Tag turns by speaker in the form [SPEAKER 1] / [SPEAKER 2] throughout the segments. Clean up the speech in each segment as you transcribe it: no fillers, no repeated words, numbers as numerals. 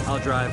[SPEAKER 1] I'll drive.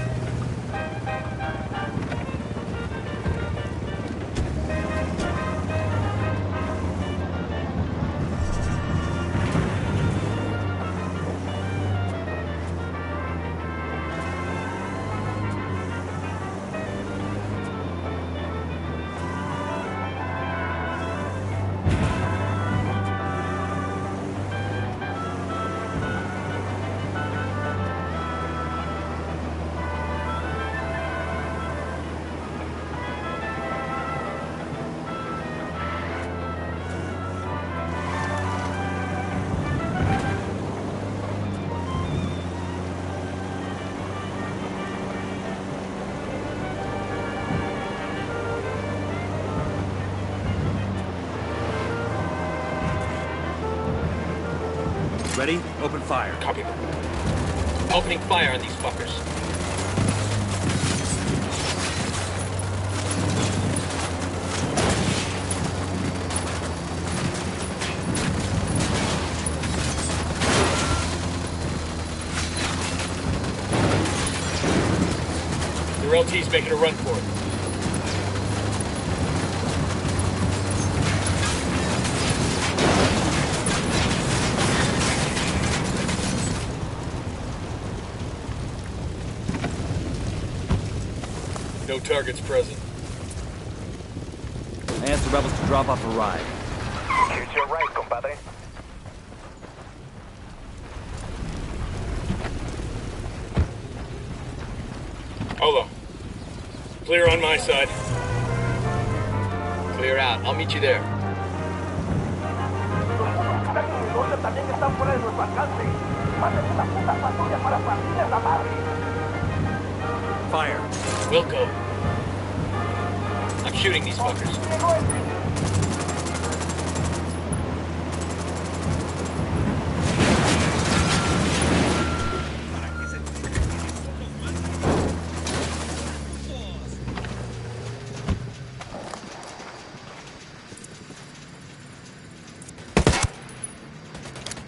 [SPEAKER 1] Ready? Open fire.
[SPEAKER 2] Copy. Opening fire on these fuckers. Their LT's making a run for it. No targets present.
[SPEAKER 1] I asked the rebels to drop off a ride.
[SPEAKER 3] Here's your right, compadre.
[SPEAKER 2] Hold on. Clear on my side. Clear out. I'll meet you there.
[SPEAKER 1] Fire.
[SPEAKER 2] Wilco. I'm shooting these fuckers.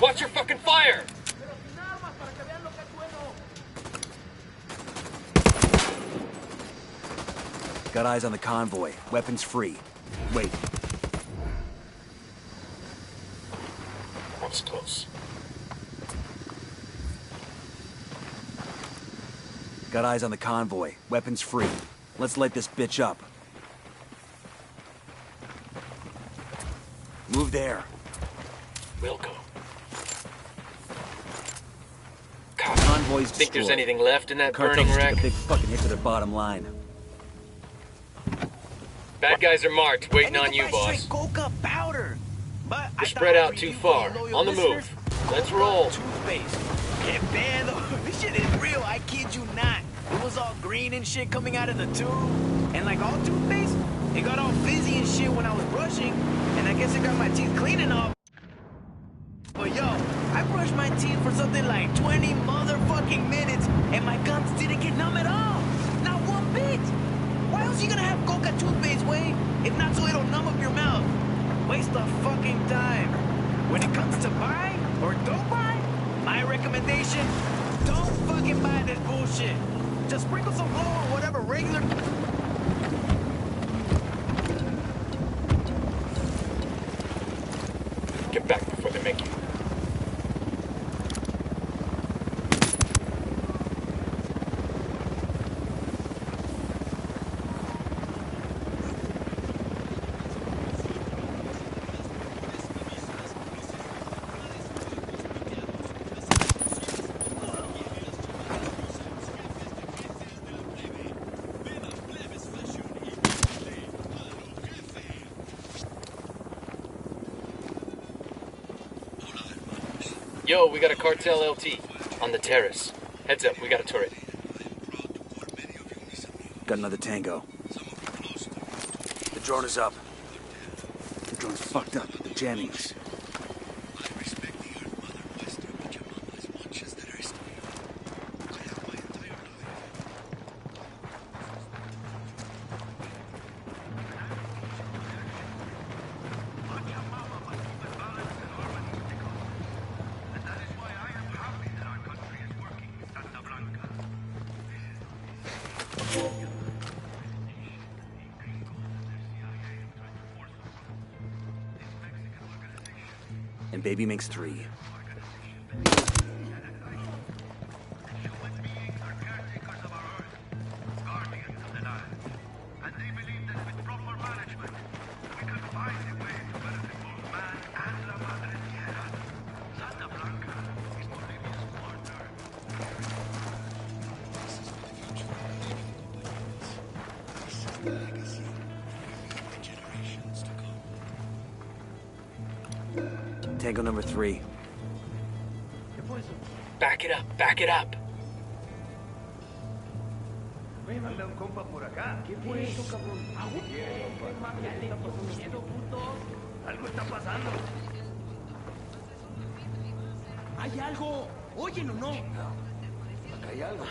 [SPEAKER 2] Watch your fucking fire!
[SPEAKER 1] Got eyes on the convoy. Weapons free. Wait.
[SPEAKER 2] That was close.
[SPEAKER 1] Got eyes on the convoy. Weapons free. Let's light this bitch up. Move there.
[SPEAKER 2] Wilco.
[SPEAKER 1] Convoy's
[SPEAKER 2] Think there's
[SPEAKER 1] destroyed.
[SPEAKER 2] anything left in that
[SPEAKER 1] Cartels
[SPEAKER 2] burning
[SPEAKER 1] took
[SPEAKER 2] wreck?
[SPEAKER 1] a big fucking hit to their bottom line.
[SPEAKER 2] Bad guys are marked, waiting on you, boss.
[SPEAKER 4] Coca powder. But
[SPEAKER 2] You're spread out too far. On the move. Let's roll.
[SPEAKER 4] Toothpaste. Que pedo. This shit is real, I kid you not. It was all green and shit coming out of the tube. And like all toothpaste, it got all fizzy and shit when I was brushing. And I guess it got my teeth clean enough. But yo, I brushed my teeth for something like 20 motherfucking minutes, and my gums didn't get numb at all. Not one bit. Why else you gonna have Coca toothpaste, Wade? If not so it'll numb up your mouth. Waste of fucking time. When it comes to buy or don't buy, my recommendation, don't fucking buy this bullshit. Just sprinkle some blow or whatever regular...
[SPEAKER 2] Get back before they make you. Yo, we got a cartel LT on the terrace. Heads up, we got a turret.
[SPEAKER 1] Got another tango. The drone is up. The drone's fucked up. They're jamming us. and baby makes 3. Tango number 3.
[SPEAKER 2] Back it up, back it up.
[SPEAKER 3] Anda un compa por acá. ¿Qué fue eso, cabrón? Algo está pasando.
[SPEAKER 4] ¡Hay algo! ¡Óyelo, no!
[SPEAKER 3] Acá hay algo.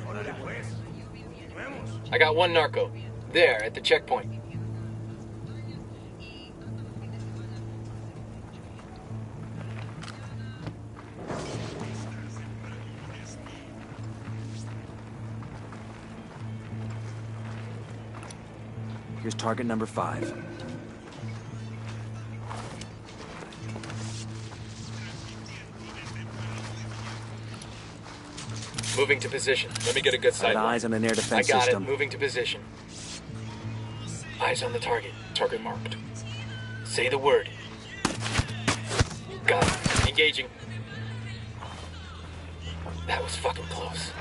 [SPEAKER 3] Órale, pues. Vemos.
[SPEAKER 2] I got one narco. There, at the checkpoint.
[SPEAKER 1] Here's target number 5.
[SPEAKER 2] Moving to position. Let me get a good sight.
[SPEAKER 1] Got eyes on an air defense
[SPEAKER 2] I got
[SPEAKER 1] system.
[SPEAKER 2] it. Moving to position. Eyes on the target. Target marked. Say the word. Got it. Engaging. That was fucking close.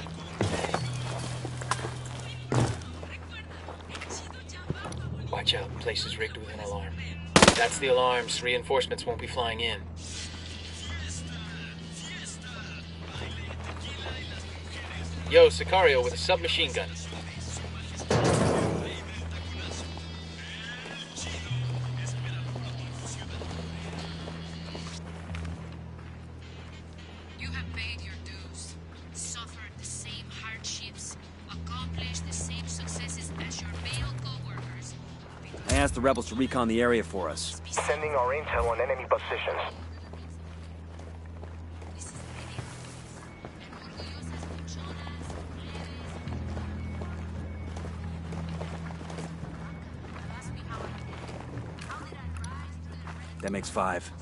[SPEAKER 2] Watch out. Place is rigged with an alarm. That's the alarms. Reinforcements won't be flying in. Yo, Sicario with a submachine gun.
[SPEAKER 5] You have paid your dues, suffered the same hardships, accomplished the same successes as your male co-workers.
[SPEAKER 1] I asked the rebels to recon the area for us.
[SPEAKER 3] Sending our intel on enemy positions.
[SPEAKER 1] That makes 5.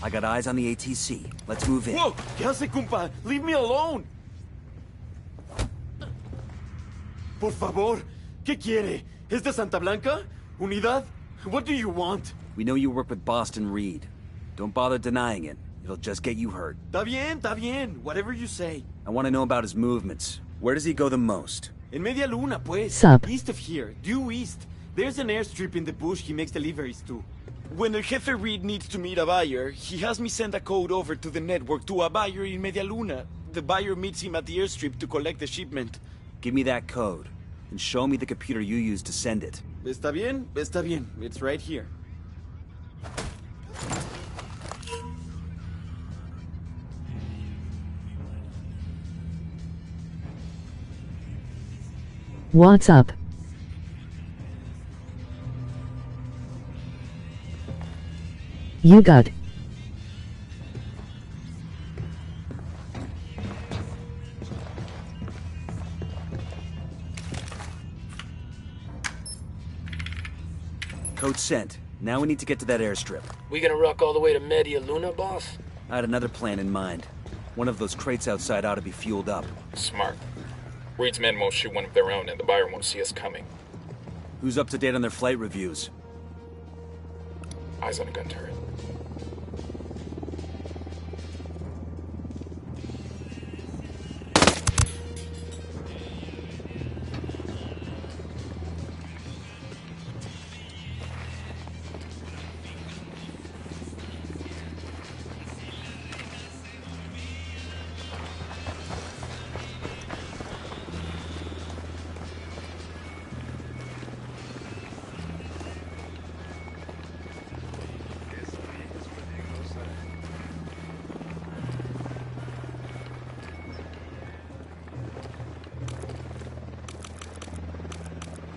[SPEAKER 1] I got eyes on the ATC. Let's move in.
[SPEAKER 6] Whoa! ¿Qué hace, compa? Leave me alone! Por favor, ¿qué quiere? ¿Es de Santa Blanca? ¿Unidad? What do you want?
[SPEAKER 1] We know you work with Boston Reed. Don't bother denying it. It'll just get you hurt.
[SPEAKER 6] Está bien. Whatever you say.
[SPEAKER 1] I want to know about his movements. Where does he go the most?
[SPEAKER 6] En Media Luna, pues.
[SPEAKER 7] Sup?
[SPEAKER 6] East of here, due east. There's an airstrip in the bush he makes deliveries to. When El Jefe Reed needs to meet a buyer, he has me send a code over to the network to a buyer in Media Luna. The buyer meets him at the airstrip to collect the shipment.
[SPEAKER 1] Give me that code, and show me the computer you used to send it.
[SPEAKER 6] Está bien. It's right here.
[SPEAKER 7] What's up? You got.
[SPEAKER 1] Code sent. Now we need to get to that airstrip.
[SPEAKER 2] We gonna rock all the way to Media Luna, boss?
[SPEAKER 1] I had another plan in mind. One of those crates outside ought to be fueled up.
[SPEAKER 8] Smart. Reed's men won't shoot one of their own, and the buyer won't see us coming.
[SPEAKER 1] Who's up to date on their flight reviews?
[SPEAKER 2] Eyes on a gun turret.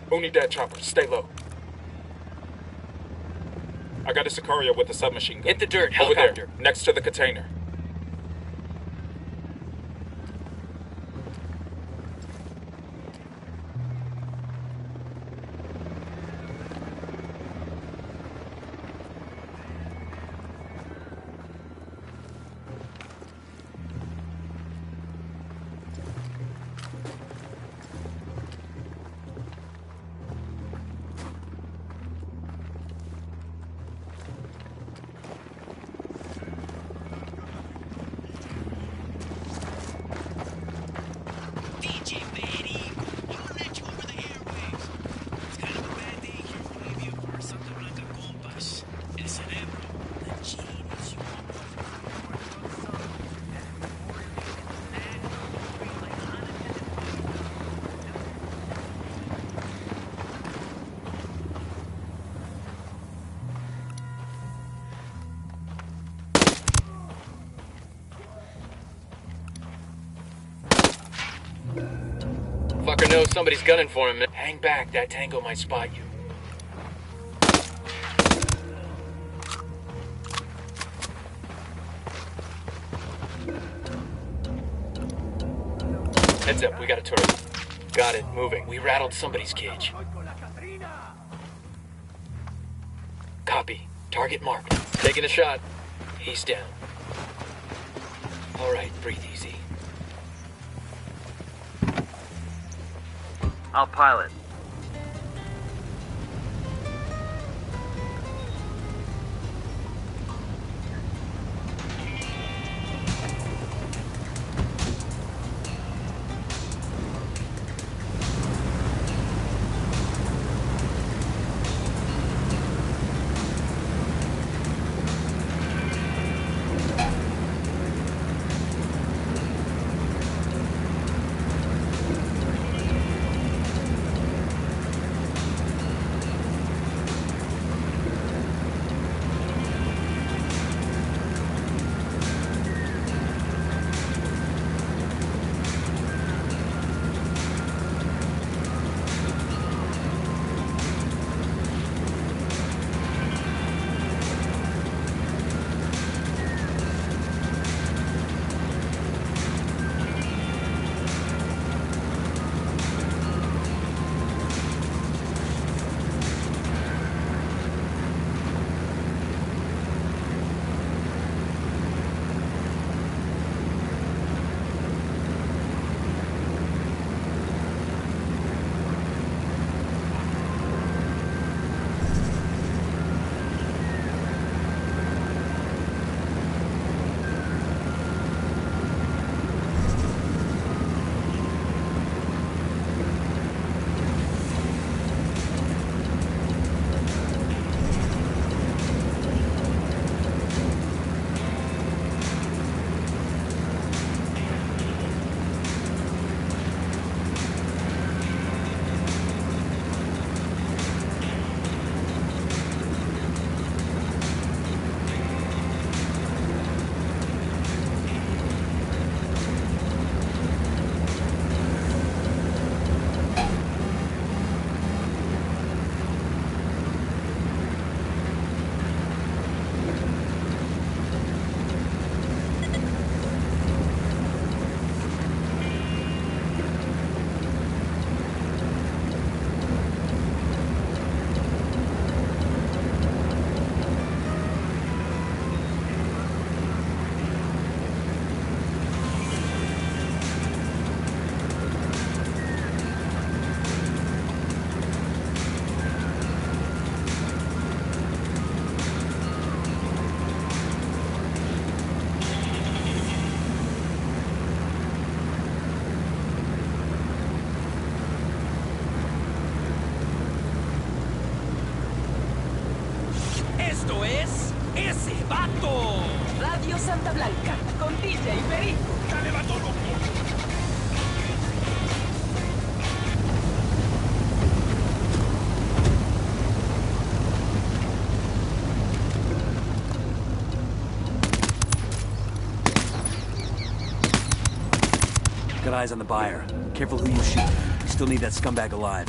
[SPEAKER 2] Unidad chopper, stay low. I got a Sicario with a submachine gun.
[SPEAKER 8] Hit the dirt,
[SPEAKER 2] Over
[SPEAKER 8] helicopter.
[SPEAKER 2] there, next to the container.
[SPEAKER 4] DJ Betty, I'll let you over the airwaves. It's kind of a bad day here for Bolivia for Santa Blanca compas. El cerebro, the genius you want.
[SPEAKER 8] Fucker knows somebody's gunning for him. Hang back, that tango might spot you. Heads up, we got a turret. Got it, moving. We rattled somebody's cage. Copy. Target marked. Taking a shot. He's down. All right, breathe easy.
[SPEAKER 9] I'll pilot. Esto es ese vato.
[SPEAKER 10] Radio Santa Blanca, con DJ Perico.
[SPEAKER 9] Dale, vato loco.
[SPEAKER 1] Got eyes on the buyer. Careful who you shoot. You still need that scumbag alive.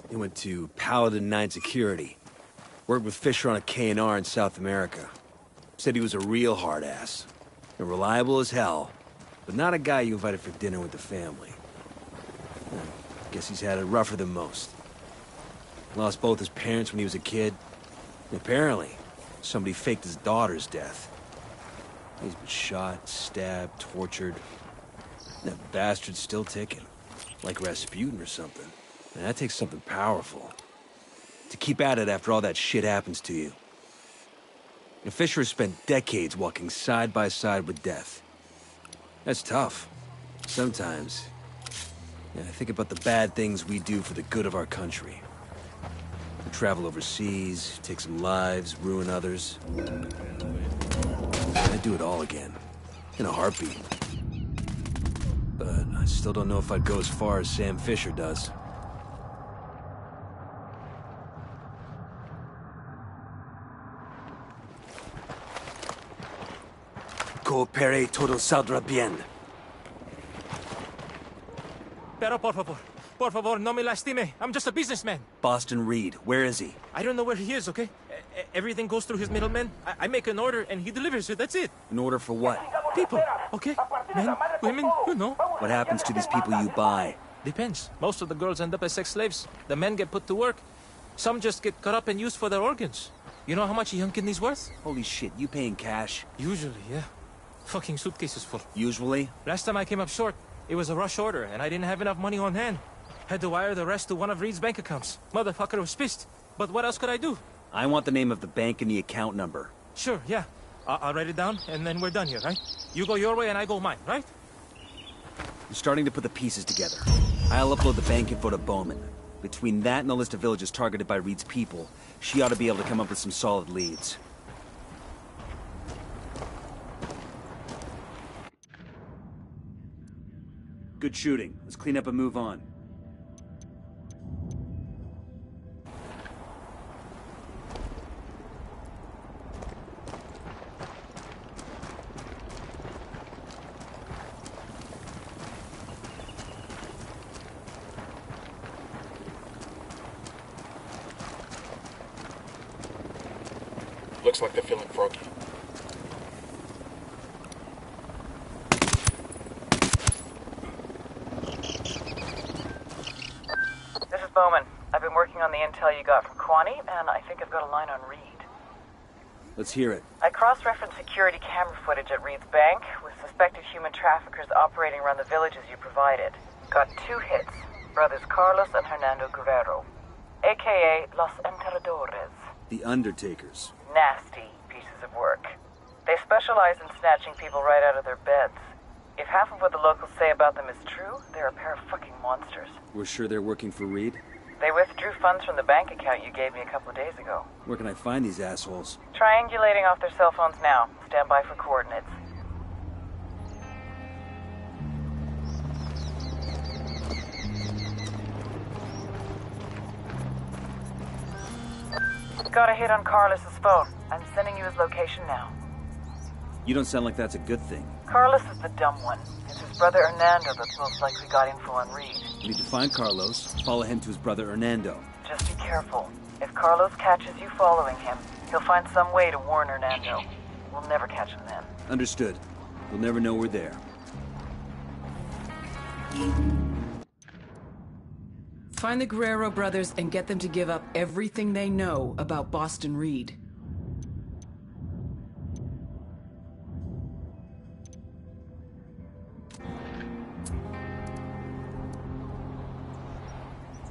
[SPEAKER 1] He went to Paladin 9 Security. Worked with Fisher on a K&R in South America. Said he was a real hard-ass. And reliable as hell. But not a guy you invited for dinner with the family. Guess he's had it rougher than most. Lost both his parents when he was a kid. And apparently, somebody faked his daughter's death. He's been shot, stabbed, tortured. And that bastard's still ticking. Like Rasputin or something. And that takes something powerful. To keep at it after all that shit happens to you. And Fisher has spent decades walking side by side with death. That's tough. Sometimes, I think about the bad things we do for the good of our country. We travel overseas, take some lives, ruin others. I'd do it all again. In a heartbeat. But I still don't know if I'd go as far as Sam Fisher does. Coopere todo saldrá bien.
[SPEAKER 2] Pero por favor, no me lastime. I'm just a businessman.
[SPEAKER 1] Boston Reed, where is he?
[SPEAKER 2] I don't know where he is, okay? Everything goes through his middleman. I make an order and he delivers it, that's it.
[SPEAKER 1] An order for what?
[SPEAKER 2] People, okay? Men, women, you know.
[SPEAKER 1] What happens to these people you buy?
[SPEAKER 2] Depends. Most of the girls end up as sex slaves. The men get put to work. Some just get cut up and used for their organs. You know how much a young kidney's worth?
[SPEAKER 1] Holy shit, you paying cash?
[SPEAKER 2] Usually, yeah. Fucking suitcases full.
[SPEAKER 1] Usually?
[SPEAKER 2] Last time I came up short, it was a rush order, and I didn't have enough money on hand. Had to wire the rest to one of Reed's bank accounts. Motherfucker was pissed. But what else could I do?
[SPEAKER 1] I want the name of the bank and the account number.
[SPEAKER 2] Sure, yeah. I'll write it down, and then we're done here, right? You go your way, and I go mine, right?
[SPEAKER 1] I'm starting to put the pieces together. I'll upload the bank info to Bowman. Between that and the list of villages targeted by Reed's people, she ought to be able to come up with some solid leads. Good shooting. Let's clean up and move on.
[SPEAKER 8] Looks like they're feeling froggy.
[SPEAKER 10] This is Bowman. I've been working on the intel you got from Kwani, and I think I've got a line on Reed.
[SPEAKER 1] Let's hear it.
[SPEAKER 10] I cross-referenced security camera footage at Reed's bank with suspected human traffickers operating around the villages you provided. Got 2 hits. Brothers Carlos and Hernando Guerrero, a.k.a. Los Enterradores.
[SPEAKER 1] The Undertakers.
[SPEAKER 10] Nasty pieces of work. They specialize in snatching people right out of their beds. If half of what the locals say about them is true, they're a pair of fucking monsters.
[SPEAKER 1] We're sure they're working for Reed?
[SPEAKER 10] They withdrew funds from the bank account you gave me a couple of days ago.
[SPEAKER 1] Where can I find these assholes?
[SPEAKER 10] Triangulating off their cell phones now. Stand by for coordinates. Got a hit on Carlos's phone. I'm sending you his location now.
[SPEAKER 1] You don't sound like that's a good thing.
[SPEAKER 10] Carlos is the dumb one. It's his brother Hernando that's most likely got info on Reed.
[SPEAKER 1] We need to find Carlos, follow him to his brother Hernando.
[SPEAKER 10] Just be careful. If Carlos catches you following him, he'll find some way to warn Hernando. We'll never catch him then.
[SPEAKER 1] Understood. They'll never know we're there.
[SPEAKER 10] Find the Guerrero brothers and get them to give up everything they know about Boston Reed.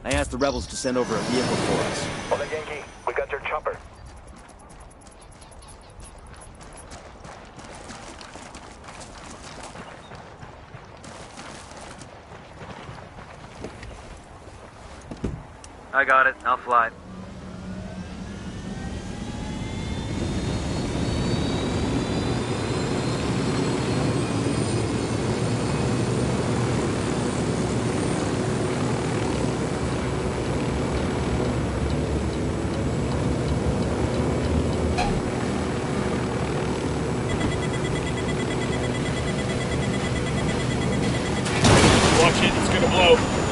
[SPEAKER 1] I asked the rebels to send over a vehicle for us.
[SPEAKER 3] Hola, Yankee. We got your chopper.
[SPEAKER 11] I got it. I'll fly.
[SPEAKER 9] Watch it, it's gonna blow.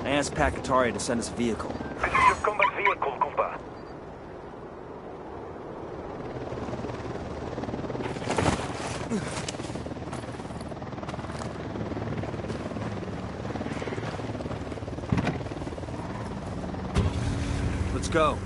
[SPEAKER 1] I asked Pakatari to send us a vehicle.
[SPEAKER 3] This is your combat vehicle, compa.
[SPEAKER 1] Let's go.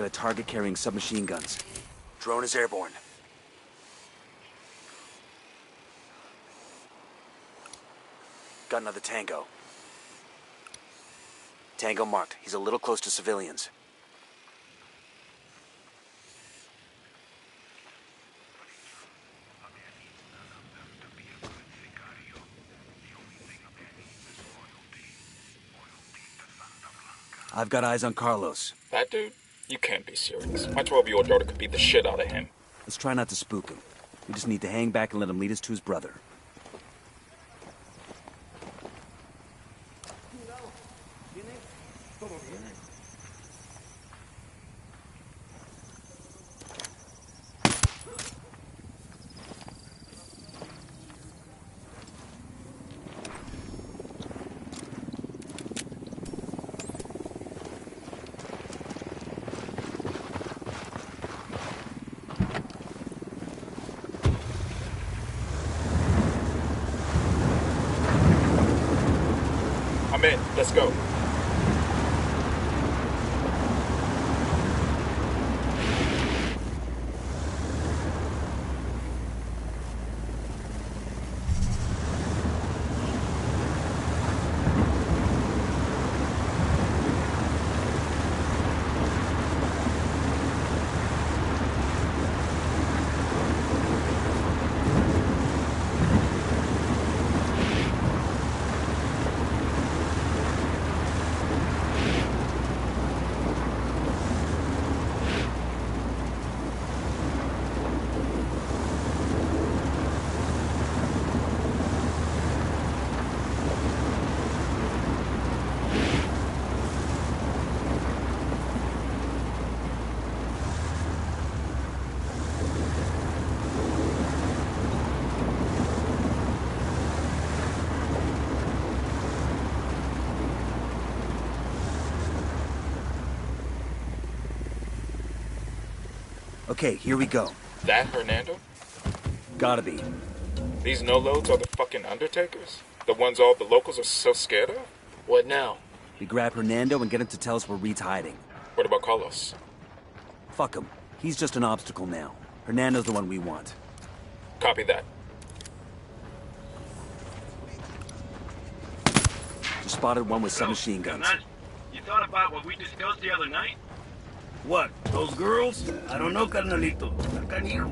[SPEAKER 1] a target carrying submachine guns. Drone is airborne. Got another Tango. Tango marked. He's a little close to civilians. I've got eyes on Carlos.
[SPEAKER 9] That dude? You can't be serious. My 12-year-old daughter could beat the shit out of him.
[SPEAKER 1] Let's try not to spook him. We just need to hang back and let him lead us to his brother.
[SPEAKER 9] I'm in. Let's go.
[SPEAKER 1] Okay, here we go.
[SPEAKER 9] That Hernando?
[SPEAKER 1] Gotta be.
[SPEAKER 9] These no-loads are the fucking Undertakers? The ones all the locals are so scared of?
[SPEAKER 8] What now?
[SPEAKER 1] We grab Hernando and get him to tell us where Reed's hiding.
[SPEAKER 9] What about Carlos?
[SPEAKER 1] Fuck him. He's just an obstacle now. Hernando's the one we want.
[SPEAKER 9] Copy that.
[SPEAKER 1] Just spotted one with submachine guns.
[SPEAKER 3] You thought about what we discussed the other night?
[SPEAKER 6] What? Those girls? I don't know, carnalito. Canijo.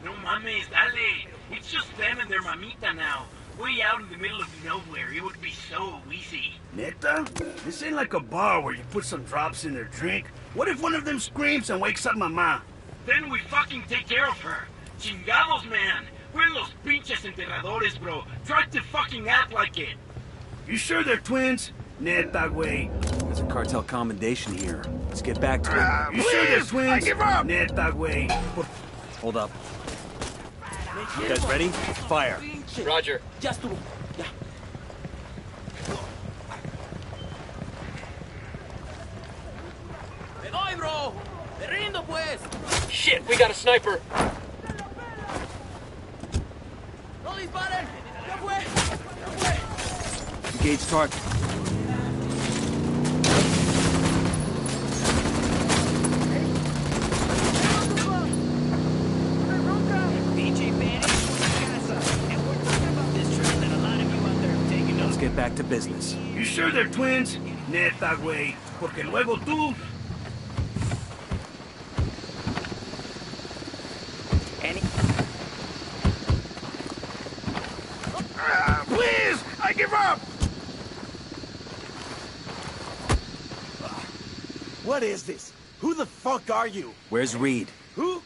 [SPEAKER 3] No mames, dale. It's just them and their mamita now. Way out in the middle of nowhere. It would be so easy.
[SPEAKER 6] Neta? This ain't like a bar where you put some drops in their drink. What if one of them screams and wakes up mama?
[SPEAKER 3] Then we fucking take care of her. Chingados, man. We're los pinches enterradores, bro. Try to fucking act like it.
[SPEAKER 6] You sure they're twins? Neta, güey.
[SPEAKER 1] There's a cartel commendation here. Let's get back to it.
[SPEAKER 6] You sure they're twins?
[SPEAKER 3] I give up.
[SPEAKER 6] Neta, güey.
[SPEAKER 1] Hold up. You guys ready? Fire.
[SPEAKER 8] Roger. Shit, we got a sniper.
[SPEAKER 1] Engage target. Let's get back to business.
[SPEAKER 6] You sure they're twins? Neta, güey. Porque luego tú...
[SPEAKER 3] Please! I give up!
[SPEAKER 6] What is this? Who the fuck are you?
[SPEAKER 1] Where's Reed?
[SPEAKER 6] Who?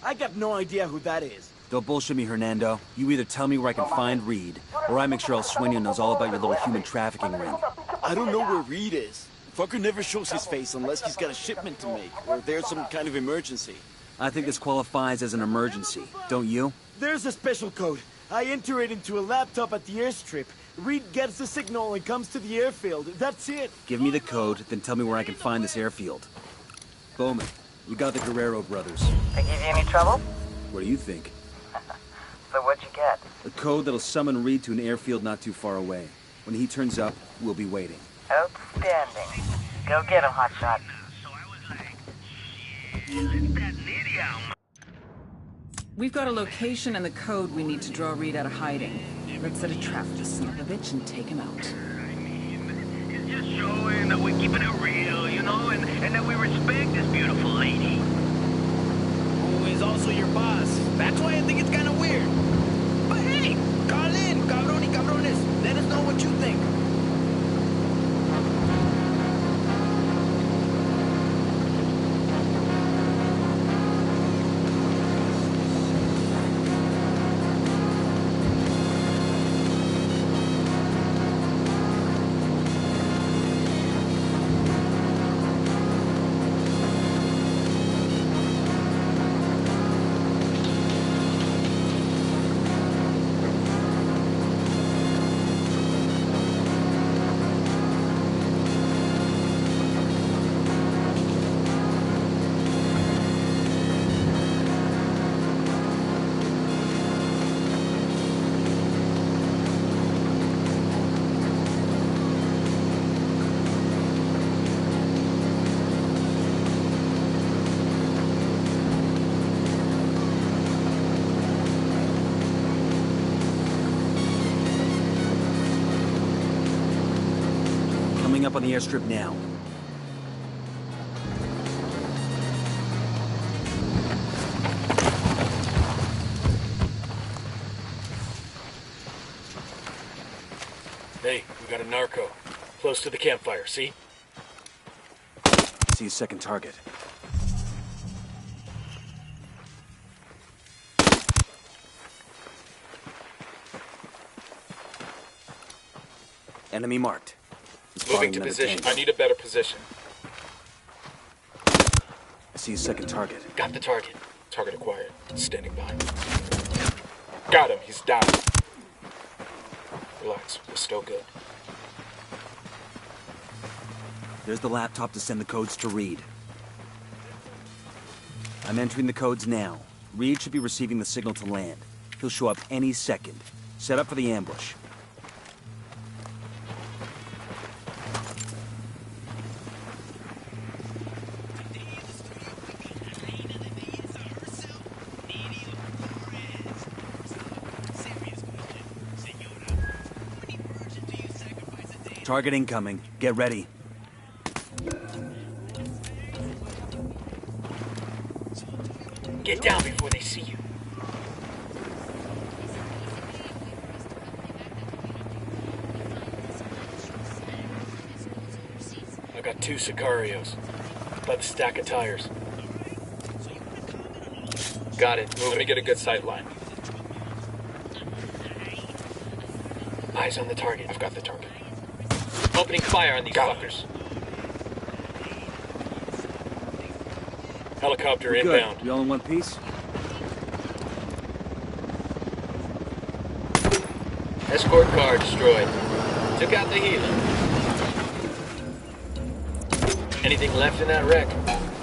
[SPEAKER 6] I got no idea who that is.
[SPEAKER 1] Don't bullshit me, Hernando. You either tell me where I can find Reed, or I make sure El Sueño knows all about your little human trafficking ring.
[SPEAKER 6] I don't know where Reed is. Fucker never shows his face unless he's got a shipment to make, or there's some kind of emergency.
[SPEAKER 1] I think this qualifies as an emergency, don't you?
[SPEAKER 6] There's a special code. I enter it into a laptop at the airstrip. Reed gets the signal and comes to the airfield. That's it.
[SPEAKER 1] Give me the code, then tell me where I can find this airfield. Bowman, we got the Guerrero brothers.
[SPEAKER 10] They give you any trouble?
[SPEAKER 1] What do you think?
[SPEAKER 10] So what'd you get?
[SPEAKER 1] A code that'll summon Reed to an airfield not too far away. When he turns up, we'll be waiting.
[SPEAKER 10] Outstanding. Go get him, hotshot. We've got a location and the code we need to draw Reed out of hiding. Let's set a trap for this son of a bitch and take him out.
[SPEAKER 4] It's just showing that we're keeping it real, you know, and that we respect this beautiful lady. Who is also your boss. That's why I think it's kind of weird. But hey, call in, cabrón y cabrones. Let us know what you think.
[SPEAKER 1] Up on the airstrip now.
[SPEAKER 8] Hey, we got a narco. Close to the campfire, see?
[SPEAKER 1] See a second target. Enemy marked.
[SPEAKER 9] Moving to position. I need a better position.
[SPEAKER 1] I see a second target.
[SPEAKER 8] Got the target.
[SPEAKER 9] Target acquired. Standing by. Got him. He's down. Relax. We're still good.
[SPEAKER 1] There's the laptop to send the codes to Reed. I'm entering the codes now. Reed should be receiving the signal to land. He'll show up any second. Set up for the ambush. Target incoming. Get ready.
[SPEAKER 8] Get down before they see you. I got 2 Sicarios. By the stack of tires. Got it.
[SPEAKER 9] Let me get a good sight line.
[SPEAKER 8] Eyes on the target.
[SPEAKER 9] I've got the target.
[SPEAKER 8] Opening fire on these fuckers. Helicopter inbound.
[SPEAKER 1] We all in one piece?
[SPEAKER 8] Escort car destroyed. Took out the healer. Anything left in that wreck?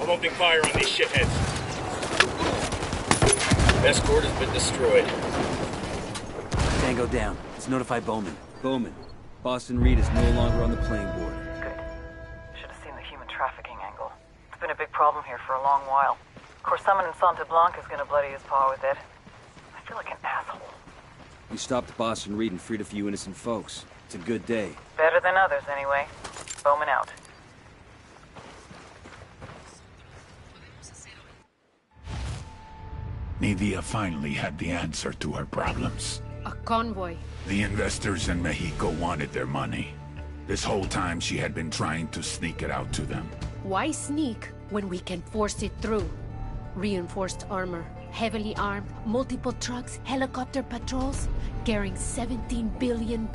[SPEAKER 9] I'm opening fire on these shitheads.
[SPEAKER 8] Escort has been destroyed.
[SPEAKER 1] Tango down. Let's notify Bowman. Bowman. Boston Reed is no longer on the playing board.
[SPEAKER 10] Good. Should have seen the human trafficking angle. It's been a big problem here for a long while. Of course, someone in Santa Blanca's gonna bloody his paw with it. I feel like an asshole.
[SPEAKER 1] We stopped Boston Reed and freed a few innocent folks. It's a good day.
[SPEAKER 10] Better than others, anyway. Bowman out.
[SPEAKER 11] Nidia finally had the answer to her problems.
[SPEAKER 5] A convoy.
[SPEAKER 11] The investors in Mexico wanted their money. This whole time she had been trying to sneak it out to them.
[SPEAKER 5] Why sneak when we can force it through? Reinforced armor, heavily armed, multiple trucks, helicopter patrols, carrying $17 billion.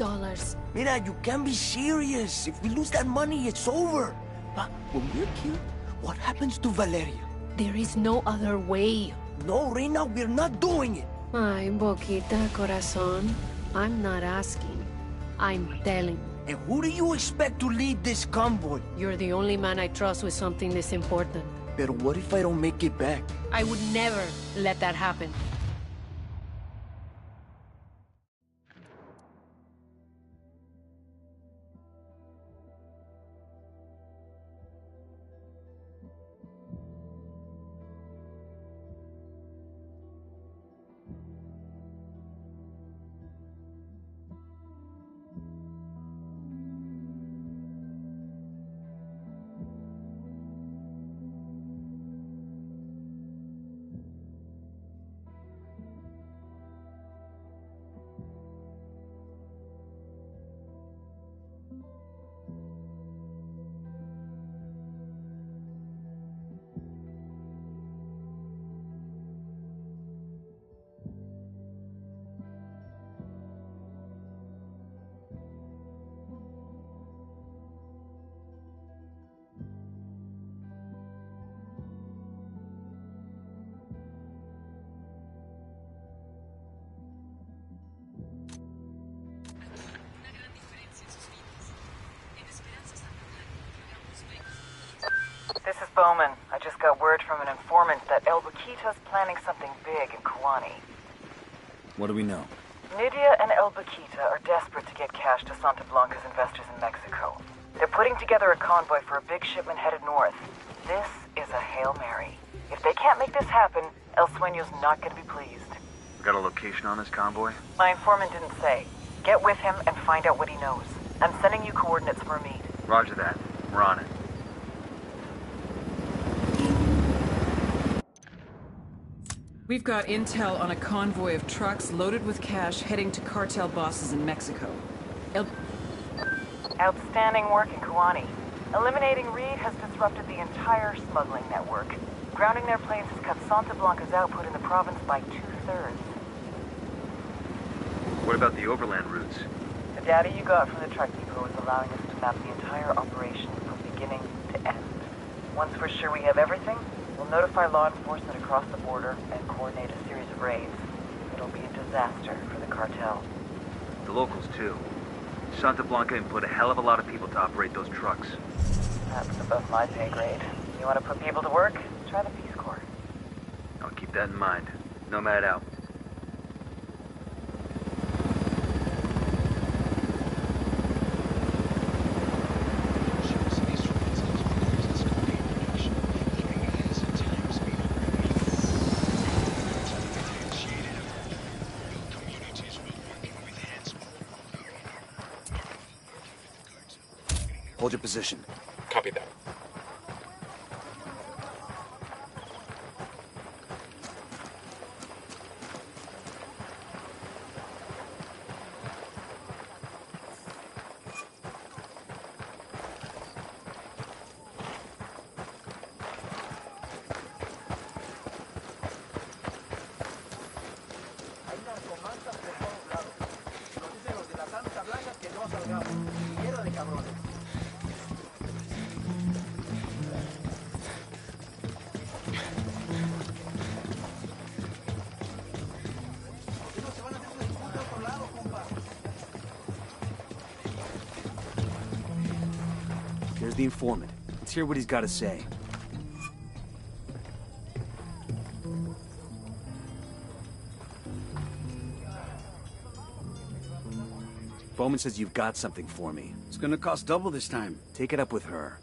[SPEAKER 12] Mira, you can't be serious. If we lose that money, it's over. But when we're killed, what happens to Valeria?
[SPEAKER 5] There is no other way.
[SPEAKER 12] No, Reina, we're not doing it.
[SPEAKER 5] Ay, Boquita, corazón. I'm not asking. I'm telling.
[SPEAKER 12] And who do you expect to lead this convoy?
[SPEAKER 5] You're the only man I trust with something this important.
[SPEAKER 12] But what if I don't make it back?
[SPEAKER 5] I would never let that happen.
[SPEAKER 10] Bowman. I just got word from an informant that El Baquita's planning something big in Kuwani.
[SPEAKER 1] What do we know?
[SPEAKER 10] Nydia and El Baquita are desperate to get cash to Santa Blanca's investors in Mexico. They're putting together a convoy for a big shipment headed north. This is a Hail Mary. If they can't make this happen, El Sueño's not going to be pleased.
[SPEAKER 13] Got a location on this convoy?
[SPEAKER 10] My informant didn't say. Get with him and find out what he knows. I'm sending you coordinates for a meet.
[SPEAKER 13] Roger that. We're on it.
[SPEAKER 14] We've got intel on a convoy of trucks loaded with cash heading to cartel bosses in Mexico.
[SPEAKER 10] Outstanding work in Kuwani. Eliminating Reed has disrupted the entire smuggling network. Grounding their planes has cut Santa Blanca's output in the province by 2/3.
[SPEAKER 13] What about the overland routes?
[SPEAKER 10] The data you got from the truck depot is allowing us to map the entire operation from beginning to end. Once we're sure we have everything, we'll notify law enforcement across the border and coordinate a series of raids. It'll be a disaster for the cartel.
[SPEAKER 13] The locals, too. Santa Blanca input a hell of a lot of people to operate those trucks.
[SPEAKER 10] That's above my pay grade. You want to put people to work? Try the Peace Corps.
[SPEAKER 13] I'll keep that in mind. Nomad out.
[SPEAKER 1] Hold your position.
[SPEAKER 9] Copy that.
[SPEAKER 1] Here's the informant. Let's hear what he's got to say. Bowman says you've got something for me.
[SPEAKER 12] It's gonna cost double this time.
[SPEAKER 1] Take it up with her.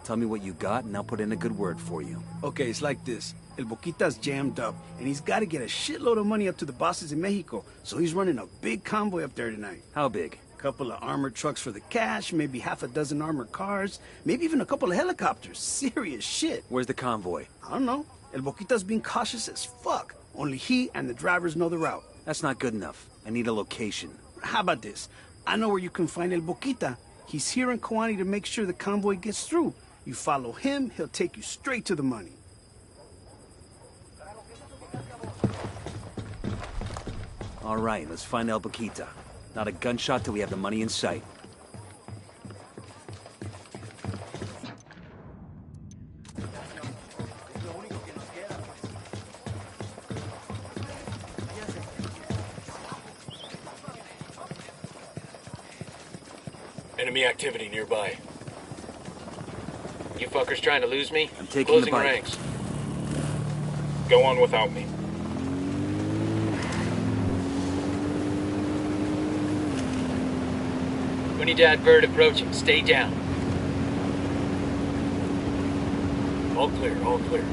[SPEAKER 1] Tell me what you got, and I'll put in a good word for you.
[SPEAKER 12] Okay, it's like this. El Boquita's jammed up, and he's got to get a shitload of money up to the bosses in Mexico, so he's running a big convoy up there tonight.
[SPEAKER 1] How big?
[SPEAKER 12] Couple of armored trucks for the cash, maybe half a dozen armored cars, maybe even a couple of helicopters. Serious shit.
[SPEAKER 1] Where's the convoy?
[SPEAKER 12] I don't know. El Boquita's being cautious as fuck. Only he and the drivers know the route.
[SPEAKER 1] That's not good enough. I need a location.
[SPEAKER 12] How about this? I know where you can find El Boquita. He's here in Kuwani to make sure the convoy gets through. You follow him, he'll take you straight to the money.
[SPEAKER 1] All right, let's find El Baquita. Not a gunshot till we have the money in sight.
[SPEAKER 8] Enemy activity nearby. You fuckers trying to lose me?
[SPEAKER 1] I'm taking
[SPEAKER 8] Closing
[SPEAKER 1] the bite.
[SPEAKER 8] ranks.
[SPEAKER 9] Go on without me.
[SPEAKER 8] Unidad bird approaching. Stay down. All clear, all clear.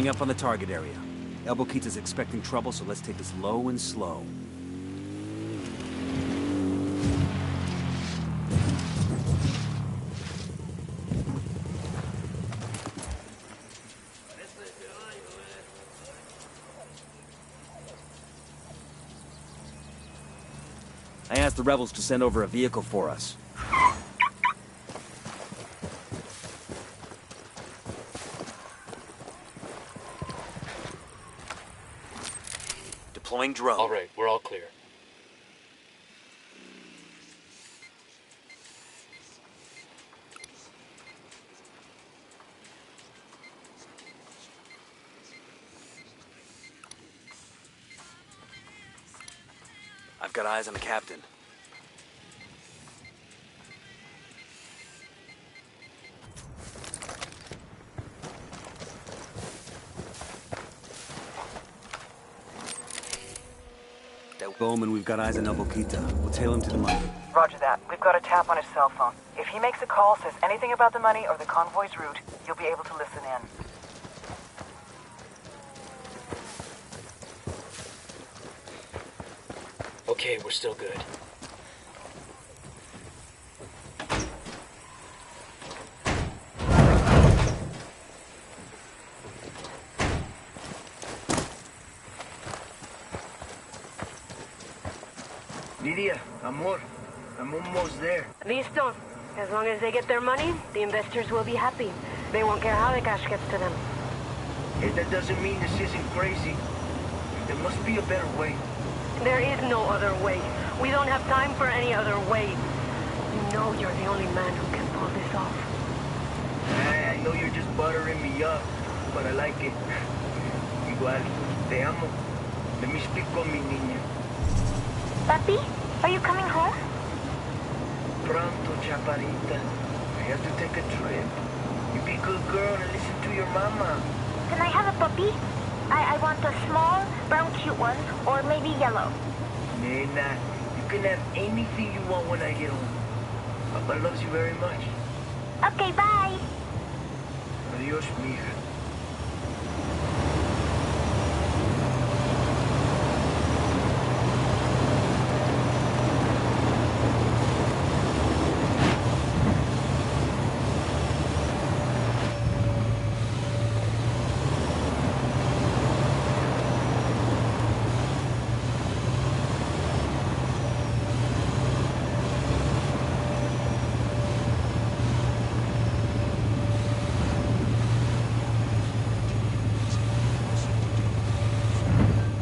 [SPEAKER 1] Coming up on the target area. El Boquita's expecting trouble, so let's take this low and slow. I asked the rebels to send over a vehicle for us. Deploying drone.
[SPEAKER 8] All right, we're all clear.
[SPEAKER 1] I've got eyes on the captain. Bowman, we've got eyes on El Boquita. We'll tail him to the money.
[SPEAKER 10] Roger that. We've got a tap on his cell phone. If he makes a call, says anything about the money or the convoy's route, you'll be able to listen in.
[SPEAKER 8] Okay, we're still good.
[SPEAKER 15] Lydia, amor, I'm almost there.
[SPEAKER 16] Listo. As long as they get their money, the investors will be happy. They won't care how the cash gets to them.
[SPEAKER 15] Hey, that doesn't mean this isn't crazy. There must be a better way.
[SPEAKER 16] There is no other way. We don't have time for any other way. You know you're the only man who can pull this off.
[SPEAKER 15] I know you're just buttering me up, but I like it. Igual, te amo. Let me speak con mi niña.
[SPEAKER 17] Papi, are you coming home?
[SPEAKER 15] Pronto, chaparita. I have to take a trip. You be a good girl and listen to your mama.
[SPEAKER 17] Can I have a puppy? I want a small, brown, cute one, or maybe yellow.
[SPEAKER 15] Nena, you can have anything you want when I get home. Papa loves you very much.
[SPEAKER 17] Okay, bye.
[SPEAKER 15] Adios, mija.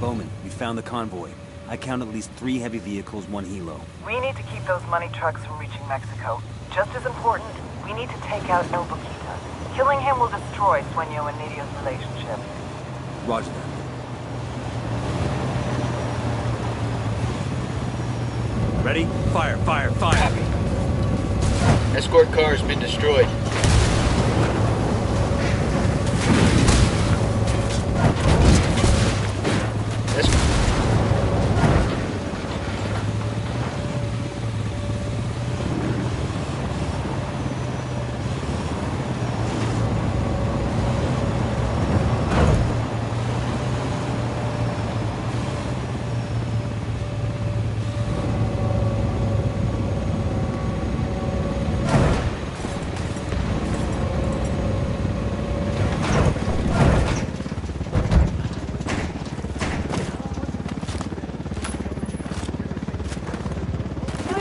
[SPEAKER 1] Bowman, we found the convoy. I count at least 3 heavy vehicles, 1 helo.
[SPEAKER 10] We need to keep those money trucks from reaching Mexico. Just as important, we need to take out El Boquita. Killing him will destroy Sueño and Nidio's relationship.
[SPEAKER 1] Roger that. Ready? Fire, fire, fire!
[SPEAKER 8] Copy. Escort car has been destroyed.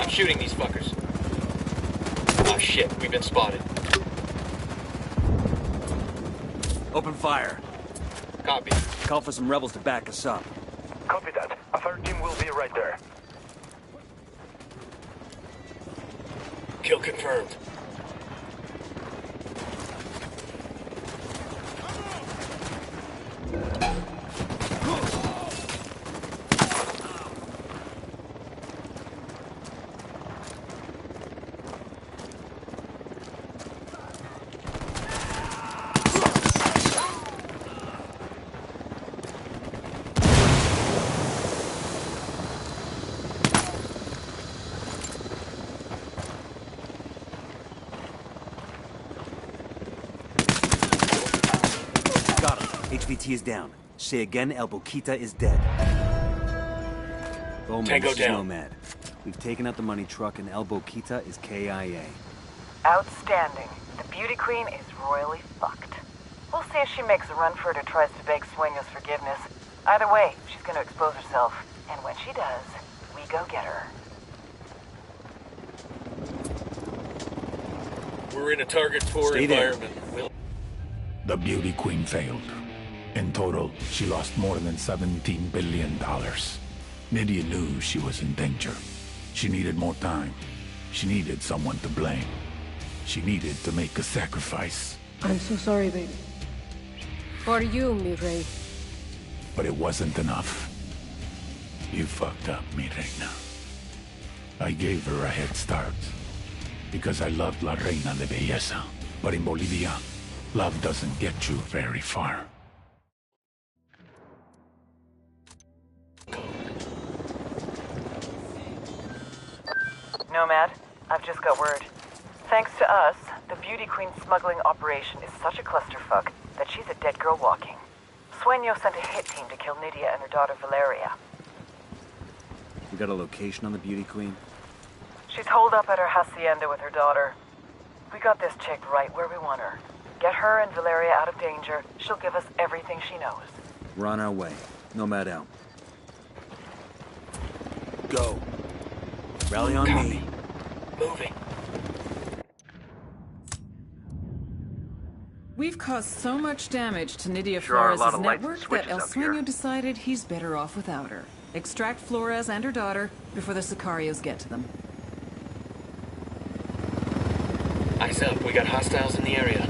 [SPEAKER 8] Shooting these fuckers. Oh shit, we've been spotted.
[SPEAKER 1] Open fire.
[SPEAKER 8] Copy.
[SPEAKER 1] Call for some rebels to back us up.
[SPEAKER 18] Copy that. A third team will be right there.
[SPEAKER 8] Kill confirmed.
[SPEAKER 1] LPT is down. Say again, El Boquita is dead. Bowman,
[SPEAKER 8] Tango
[SPEAKER 1] this is
[SPEAKER 8] down.
[SPEAKER 1] Nomad. We've taken out the money truck and El Boquita is KIA.
[SPEAKER 10] Outstanding. The beauty queen is royally fucked. We'll see if she makes a run for it or tries to beg Sueño's forgiveness. Either way, she's gonna expose herself. And when she does, we go get her.
[SPEAKER 8] We're in a Target 4
[SPEAKER 11] Stay there.
[SPEAKER 8] environment.
[SPEAKER 11] The beauty queen failed. In total, she lost more than $17 billion. Nydia knew she was in danger. She needed more time. She needed someone to blame. She needed to make a sacrifice.
[SPEAKER 16] I'm so sorry, baby.
[SPEAKER 5] For you, mi rey.
[SPEAKER 11] But it wasn't enough. You fucked up, mi reina. I gave her a head start. Because I loved La Reina de Belleza. But in Bolivia, love doesn't get you very far.
[SPEAKER 10] Nomad, I've just got word. Thanks to us, the beauty queen smuggling operation is such a clusterfuck that she's a dead girl walking. Sueño sent a hit team to kill Nydia and her daughter Valeria.
[SPEAKER 1] We got a location on the beauty queen?
[SPEAKER 10] She's holed up at her hacienda with her daughter. We got this chick right where we want her. Get her and Valeria out of danger. She'll give us everything she knows.
[SPEAKER 1] We're on our way. Nomad out. Go. Rally on me.
[SPEAKER 8] Moving.
[SPEAKER 14] We've caused so much damage to Nydia
[SPEAKER 13] Sure are a lot
[SPEAKER 14] Flores'
[SPEAKER 13] of lights and
[SPEAKER 14] network that
[SPEAKER 13] switches
[SPEAKER 14] El
[SPEAKER 13] up here.
[SPEAKER 14] Sueño decided he's better off without her. Extract Flores and her daughter before the Sicarios get to them.
[SPEAKER 8] Eyes up, we got hostiles in the area.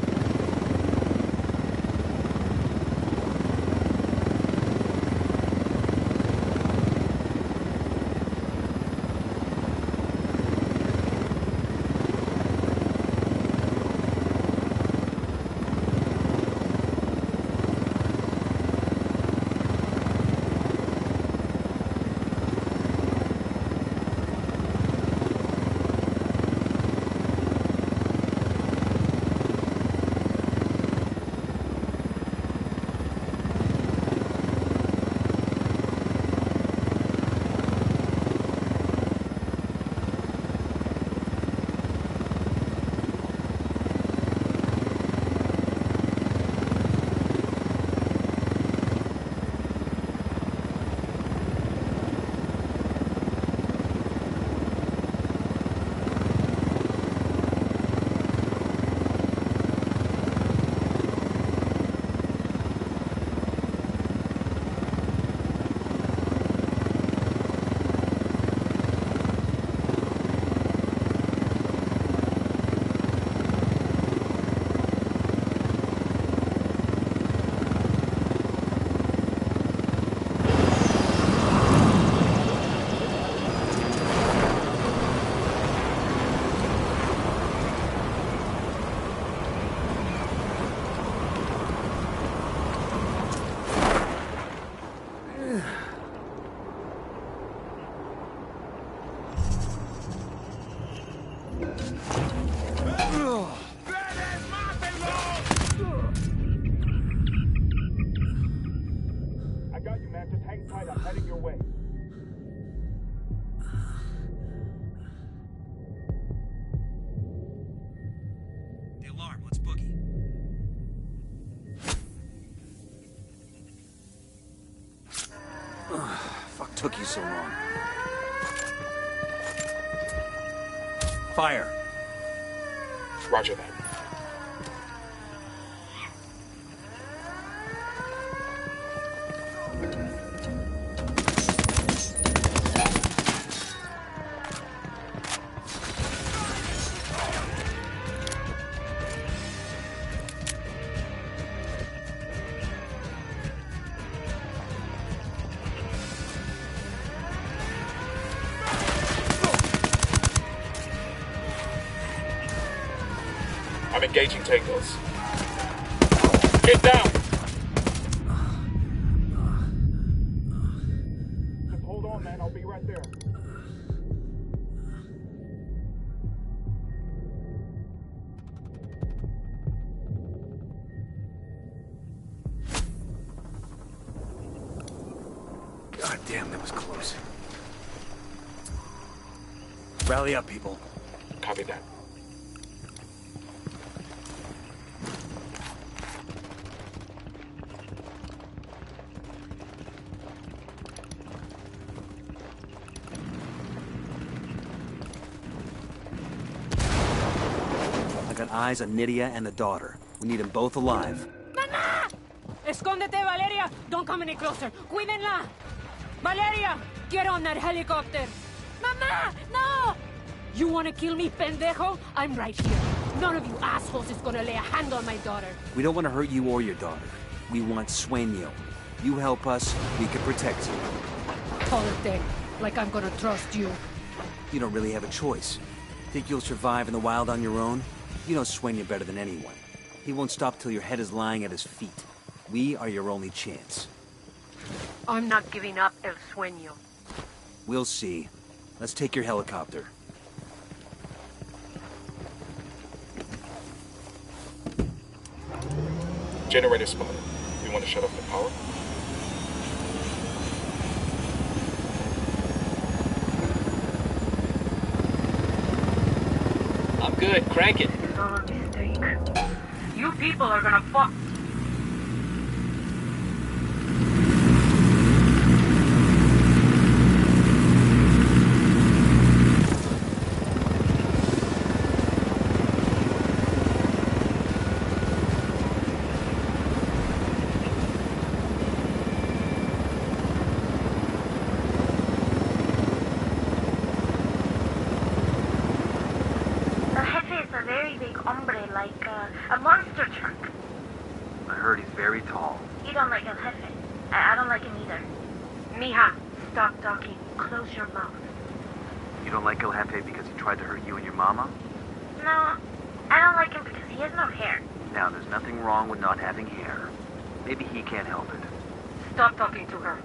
[SPEAKER 18] I got you, man. Just hang tight. I'm heading your way.
[SPEAKER 1] The alarm, let's boogie. Fuck took you so long. Fire.
[SPEAKER 9] Roger that. I'm engaging tangos. Get down!
[SPEAKER 18] Just hold on, man. I'll be right there.
[SPEAKER 1] God damn, that was close. Rally up, people.
[SPEAKER 9] Copy that.
[SPEAKER 1] I got eyes on Nydia and the daughter. We need them both alive.
[SPEAKER 16] ¡Mamá! Escóndete, Valeria. Don't come any closer. Cuídenla. Valeria, get on that helicopter. Mamá, no! You want to kill me, pendejo? I'm right here. None of you assholes is gonna lay a hand on my daughter.
[SPEAKER 1] We don't want to hurt you or your daughter. We want Sueño. You help us, we can protect you.
[SPEAKER 5] Call it then. Like I'm gonna trust you.
[SPEAKER 1] You don't really have a choice. Think you'll survive in the wild on your own? You know Sueño better than anyone. He won't stop till your head is lying at his feet. We are your only chance.
[SPEAKER 5] I'm not giving up El Sueño.
[SPEAKER 1] We'll see. Let's take your helicopter.
[SPEAKER 9] Generator spotted. We want to shut off the power?
[SPEAKER 8] I'm good. Crank it.
[SPEAKER 16] It's all a mistake. You people are gonna fuck.
[SPEAKER 17] El Jefe is a very big hombre, like a monster truck.
[SPEAKER 13] I heard he's very tall.
[SPEAKER 17] You don't like El Jefe. I don't like him either.
[SPEAKER 16] Mija, stop talking. Close your mouth.
[SPEAKER 13] You don't like El Jefe because he tried to hurt you and your mama?
[SPEAKER 17] No, I don't like him because he has no hair.
[SPEAKER 13] Now, there's nothing wrong with not having hair. Maybe he can't help it.
[SPEAKER 16] Stop talking to her.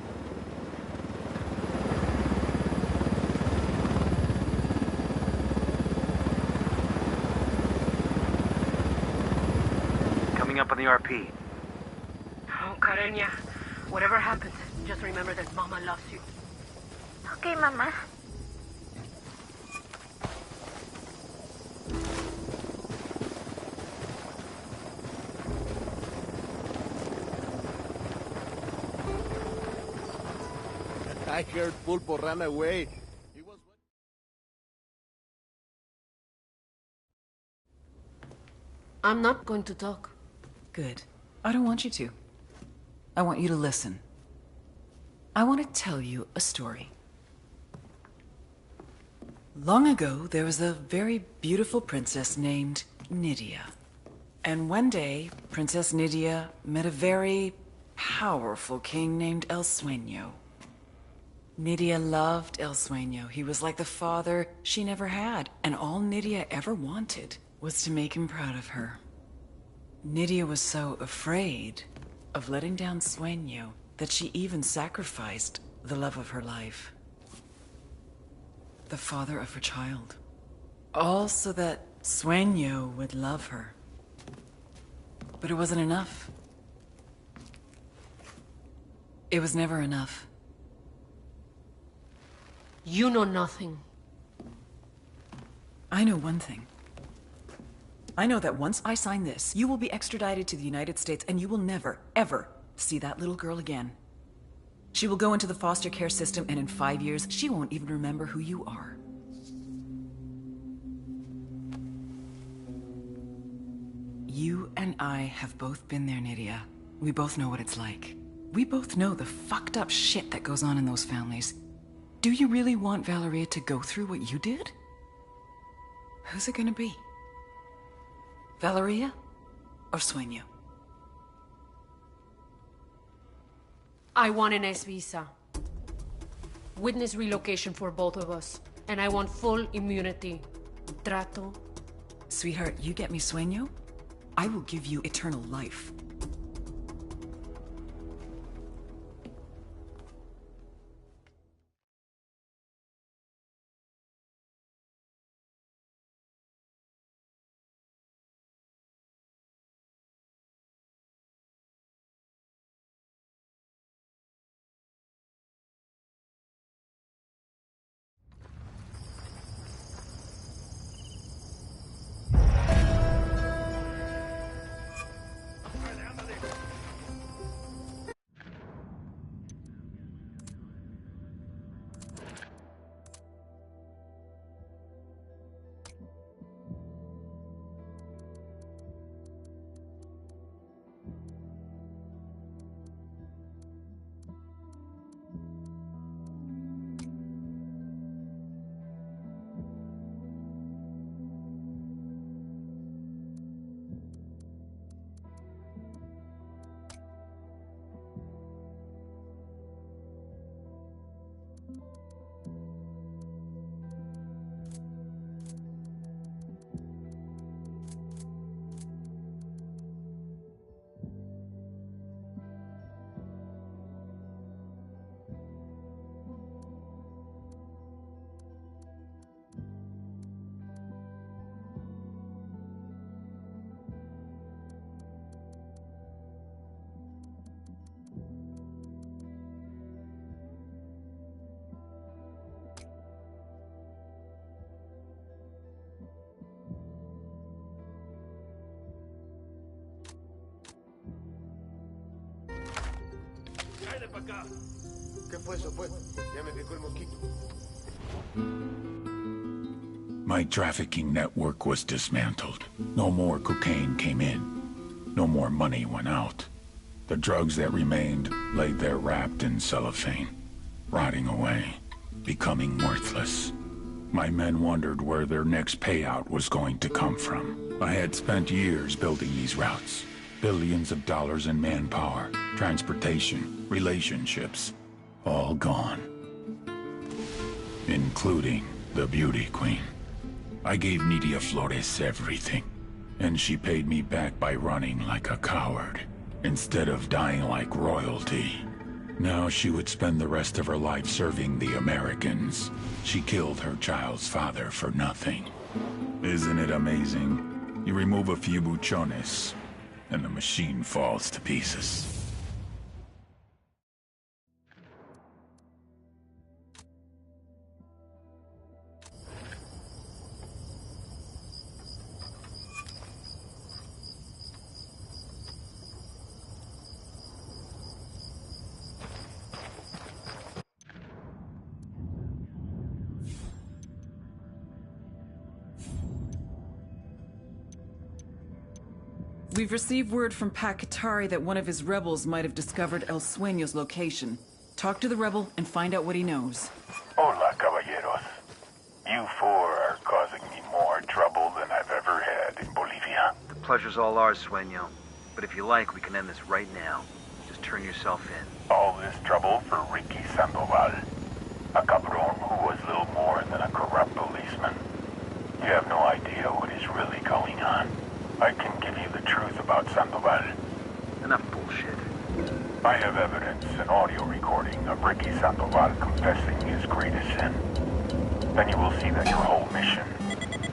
[SPEAKER 13] Coming up on the RP.
[SPEAKER 16] Oh, Carenya, whatever happens, just remember that Mama loves you.
[SPEAKER 17] Okay, Mama.
[SPEAKER 19] I heard Pulpo ran away.
[SPEAKER 5] I'm not going to talk.
[SPEAKER 14] Good. I don't want you to. I want you to listen. I want to tell you a story. Long ago, there was a very beautiful princess named Nydia. And one day, Princess Nydia met a very powerful king named El Sueño. Nydia loved El Sueño. He was like the father she never had, and all Nydia ever wanted was to make him proud of her. Nydia was so afraid of letting down Sueño that she even sacrificed the love of her life. The father of her child. All so that Sueño would love her. But it wasn't enough. It was never enough.
[SPEAKER 5] You know nothing.
[SPEAKER 14] I know one thing. I know that once I sign this, you will be extradited to the United States and you will never, ever see that little girl again. She will go into the foster care system and in 5 years, she won't even remember who you are. You and I have both been there, Nydia. We both know what it's like. We both know the fucked up shit that goes on in those families. Do you really want Valeria to go through what you did? Who's it gonna be? Valeria or Sueño?
[SPEAKER 5] I want an S visa. Witness relocation for both of us. And I want full immunity. Trato.
[SPEAKER 14] Sweetheart, you get me Sueño, I will give you eternal life.
[SPEAKER 19] ¿Qué fue eso, pues? Ya me picó el mosquito.
[SPEAKER 11] My trafficking network was dismantled. No more cocaine came in. No more money went out. The drugs that remained lay there wrapped in cellophane, rotting away, becoming worthless. My men wondered where their next payout was going to come from. I had spent years building these routes. Billions of dollars in manpower, transportation, relationships, all gone. Including the beauty queen. I gave Nidia Flores everything, and she paid me back by running like a coward, instead of dying like royalty. Now she would spend the rest of her life serving the Americans. She killed her child's father for nothing. Isn't it amazing? You remove a few buchones, and the machine falls to pieces.
[SPEAKER 14] We've received word from Pat Katari that one of his rebels might have discovered El Sueño's location. Talk to the rebel and find out what he knows.
[SPEAKER 11] Hola, caballeros. You four are causing me more trouble than I've ever had in Bolivia.
[SPEAKER 13] The pleasure's all ours, Sueño. But if you like, we can end this right now. Just turn yourself in.
[SPEAKER 11] All this trouble for Ricky Sandoval. A cabron who was little more than a corrupt policeman. You have no idea what is really going on. I can give you the truth about Sandoval.
[SPEAKER 13] Enough bullshit.
[SPEAKER 11] I have evidence, an audio recording of Ricky Sandoval confessing his greatest sin. Then you will see that your whole mission,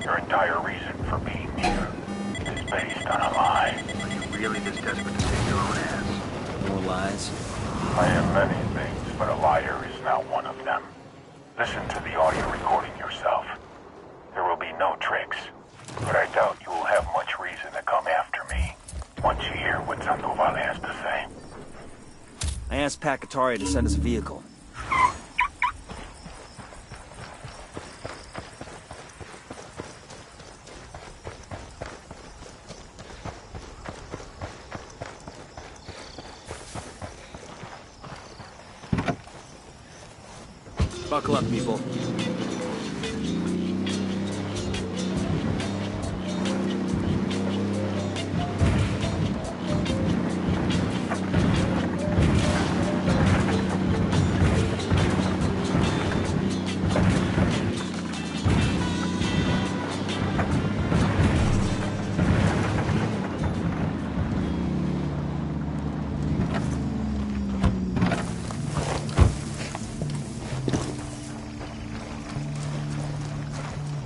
[SPEAKER 11] your entire reason for being here, is based on a lie.
[SPEAKER 13] Are you really this desperate to save your own ass?
[SPEAKER 1] More lies?
[SPEAKER 11] I am many things, but a liar is not one of them. Listen to the audio recording yourself. There will be no tricks, but I doubt you will have much reason to come after me once you hear what Sandoval has to say.
[SPEAKER 1] I asked Pat Katari to send us a vehicle. Buckle up, people.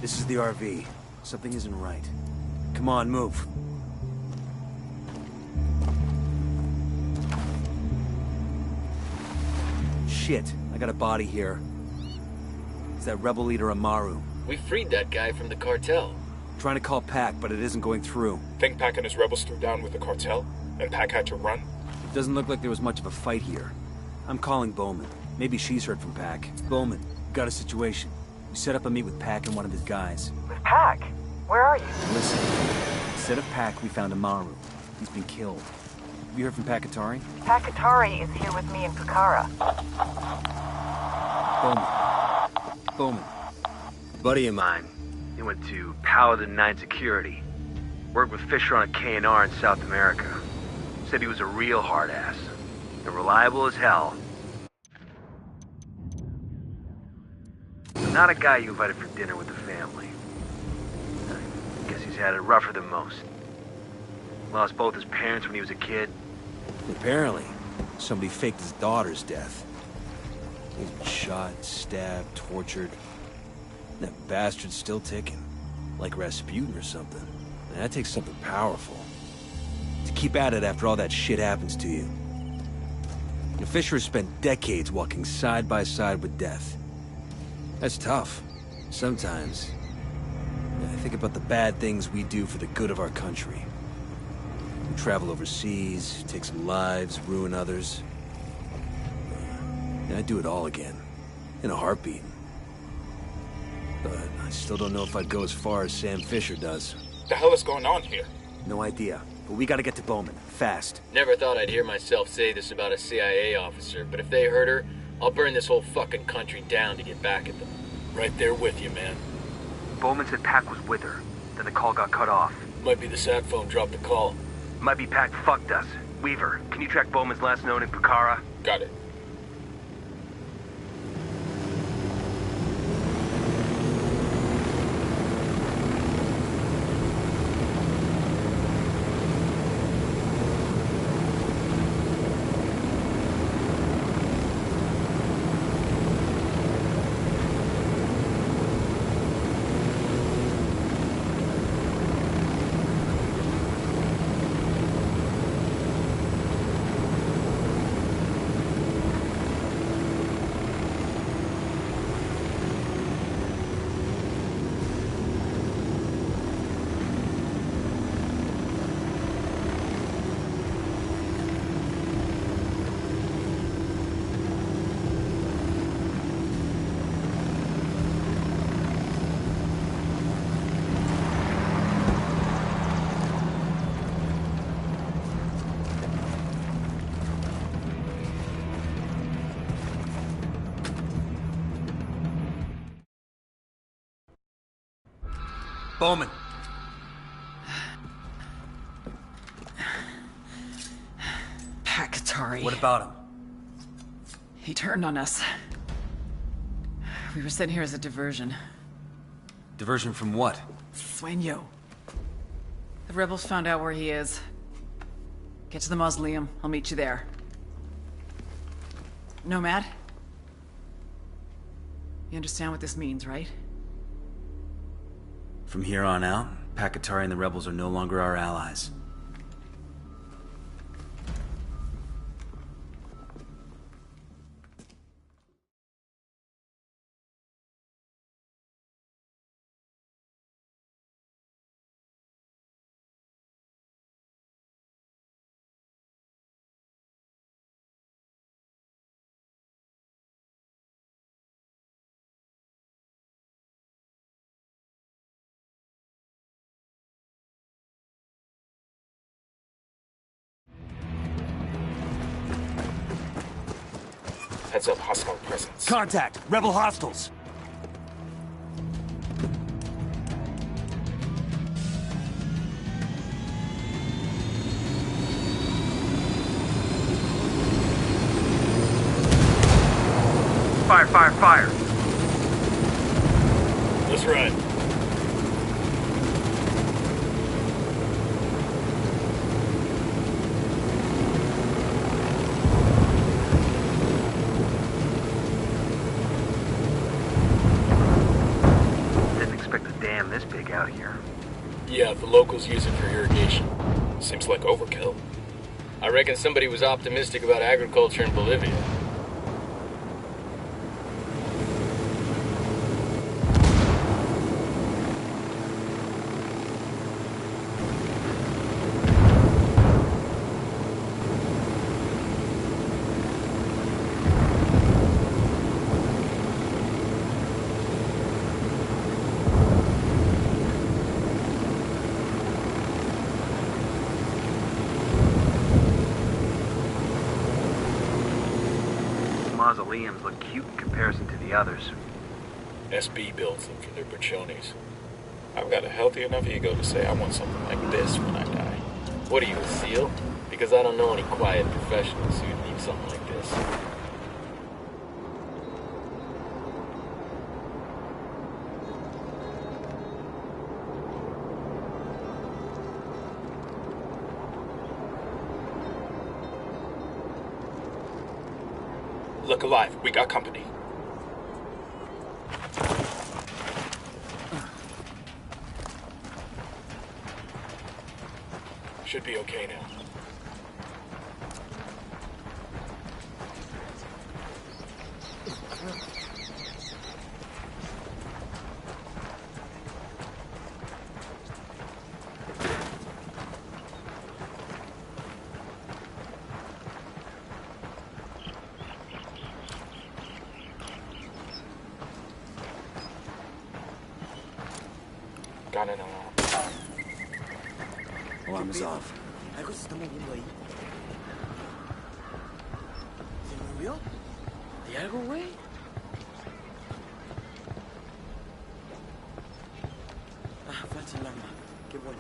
[SPEAKER 1] This is the RV. Something isn't right. Come on, move. Shit, I got a body here. It's that rebel leader Amaru.
[SPEAKER 8] We freed that guy from the cartel.
[SPEAKER 1] Trying to call Pac, but it isn't going through.
[SPEAKER 9] Think Pac and his rebels threw down with the cartel, and Pac had to run?
[SPEAKER 1] It doesn't look like there was much of a fight here. I'm calling Bowman. Maybe she's heard from Pac. Bowman, got a situation. We set up a meet with Pac and one of his guys.
[SPEAKER 10] With Pac? Where are you?
[SPEAKER 1] Listen, instead of Pac, we found Amaru. He's been killed. Have you heard from Pac Katari?
[SPEAKER 10] Pac Katari is here with me in Pucara.
[SPEAKER 1] Bowman. Bowman.
[SPEAKER 13] Buddy of mine. He went to Paladin 9 Security. Worked with Fisher on a K&R in South America. Said he was a real hard ass. And reliable as hell. But not a guy you invited for dinner with the family. I guess he's had it rougher than most. Lost both his parents when he was a kid.
[SPEAKER 1] Apparently, somebody faked his daughter's death. He's been shot, stabbed, tortured. That bastard's still ticking. Like Rasputin or something. Man, that takes something powerful. To keep at it after all that shit happens to you. And Fisher has spent decades walking side by side with death. That's tough. Sometimes. I think about the bad things we do for the good of our country. We travel overseas, take some lives, ruin others. And I'd do it all again. In a heartbeat. But I still don't know if I'd go as far as Sam Fisher does.
[SPEAKER 9] The hell is going on here?
[SPEAKER 1] No idea. But we gotta get to Bowman. Fast.
[SPEAKER 8] Never thought I'd hear myself say this about a CIA officer, but if they hurt her, I'll burn this whole fucking country down to get back at them. Right there with you, man.
[SPEAKER 13] Bowman said Pac was with her. Then the call got cut off.
[SPEAKER 8] Might be the sat phone dropped the call.
[SPEAKER 13] Might be Pac fucked us. Weaver, can you track Bowman's last known in Pucara?
[SPEAKER 9] Got it.
[SPEAKER 1] Bowman.
[SPEAKER 14] Pakatari.
[SPEAKER 1] What about him?
[SPEAKER 14] He turned on us. We were sent here as a diversion.
[SPEAKER 1] Diversion from what?
[SPEAKER 14] Sueño. The rebels found out where he is. Get to the mausoleum. I'll meet you there. Nomad? You understand what this means, right?
[SPEAKER 1] From here on out, Pakatari and the rebels are no longer our allies.
[SPEAKER 9] Heads up, hostile presence.
[SPEAKER 1] Contact! Rebel hostiles!
[SPEAKER 13] Fire, fire, fire!
[SPEAKER 8] Let's ride.
[SPEAKER 13] This big out here.
[SPEAKER 8] Yeah, the locals use it for irrigation.
[SPEAKER 9] Seems like overkill.
[SPEAKER 8] I reckon somebody was optimistic about agriculture in Bolivia.
[SPEAKER 13] Mausoleums look cute in comparison to the others.
[SPEAKER 9] SB builds them for their pachones. I've got a healthy enough ego to say I want something like this when I die.
[SPEAKER 8] What are you, a SEAL? Because I don't know any quiet professionals who'd need something like this.
[SPEAKER 9] Look alive, we got company. Should be okay now. got an alarm.
[SPEAKER 1] Alarm is off.
[SPEAKER 4] Algo se está moviendo ahí. ¿Se movió? ¿Hay algo, güey? Ah, falsa alarma. Qué bueno.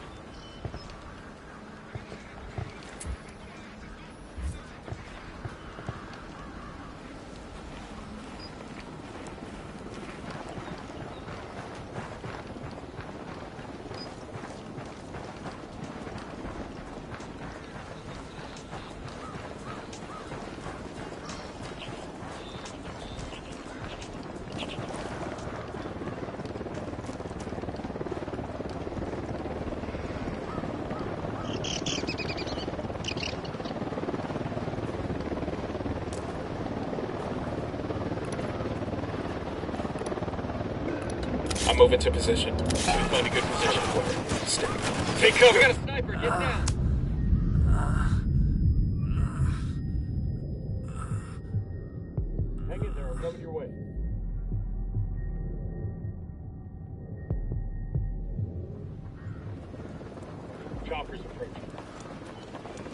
[SPEAKER 9] I'm moving to position. Let me find a good position for her. Stay. Take cover. We got a sniper. Get down.
[SPEAKER 18] Hang in there, I'm coming your way. Chopper's approaching.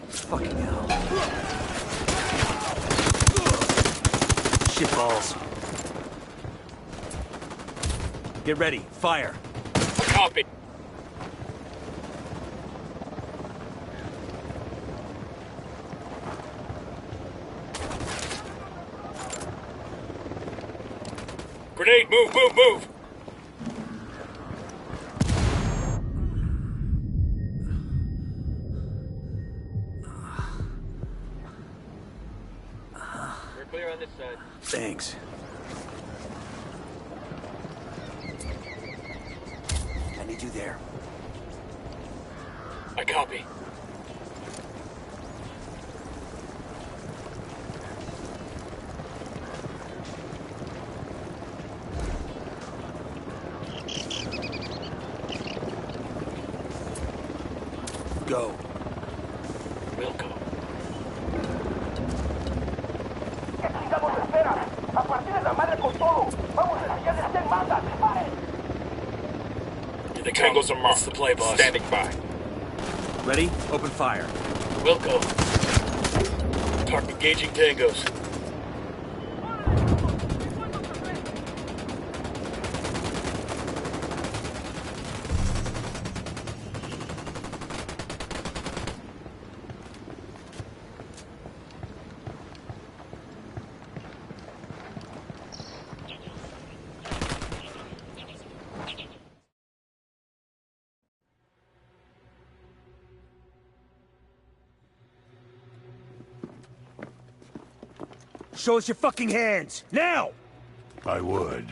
[SPEAKER 1] Fucking hell. Shit balls. Get ready. Fire.
[SPEAKER 9] Copy. Grenade, move, move, move! We're clear on this side.
[SPEAKER 1] Thanks. I need you there.
[SPEAKER 9] I copy.
[SPEAKER 1] Go.
[SPEAKER 9] We'll go.
[SPEAKER 18] ¿Qué chingados esperan? A partir de la madre con todo. Vamos a enseñarles quién manda. ¡Disparen!
[SPEAKER 9] The Tangos are marked. The play, boss. Standing by.
[SPEAKER 1] Ready? Open fire.
[SPEAKER 9] We'll go. Target engaging Tangos.
[SPEAKER 1] Show us your fucking hands! Now!
[SPEAKER 11] I would.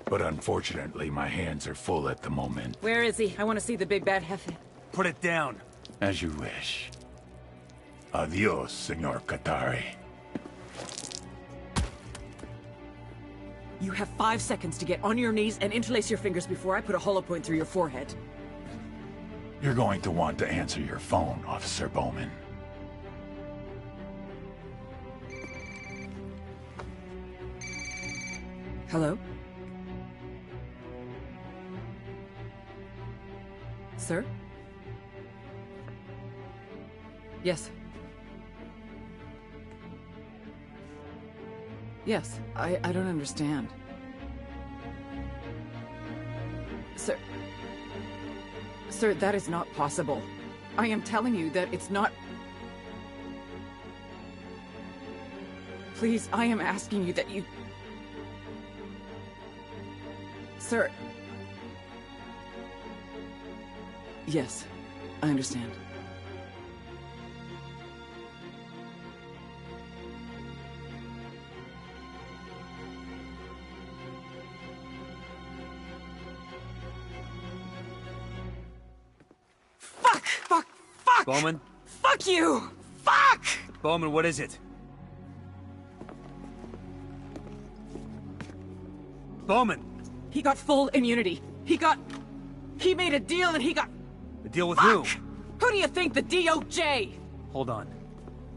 [SPEAKER 11] But unfortunately, my hands are full at the moment.
[SPEAKER 14] Where is he? I want to see the big bad Jefe.
[SPEAKER 1] Put it down.
[SPEAKER 11] As you wish. Adios, Senor Katari.
[SPEAKER 14] You have 5 seconds to get on your knees and interlace your fingers before I put a hollow point through your forehead.
[SPEAKER 11] You're going to want to answer your phone, Officer Bowman.
[SPEAKER 14] Hello? Sir? Yes. Yes, I don't understand. Sir, that is not possible. I am telling you that it's not... Please, I am asking you that you... Sir... Yes, I understand. Fuck!
[SPEAKER 1] Bowman?
[SPEAKER 14] Fuck you! Fuck!
[SPEAKER 1] Bowman, what is it? Bowman!
[SPEAKER 14] He got full immunity. He made a deal and he got...
[SPEAKER 1] A deal with who?
[SPEAKER 14] Who do you think? The DOJ?
[SPEAKER 1] Hold on.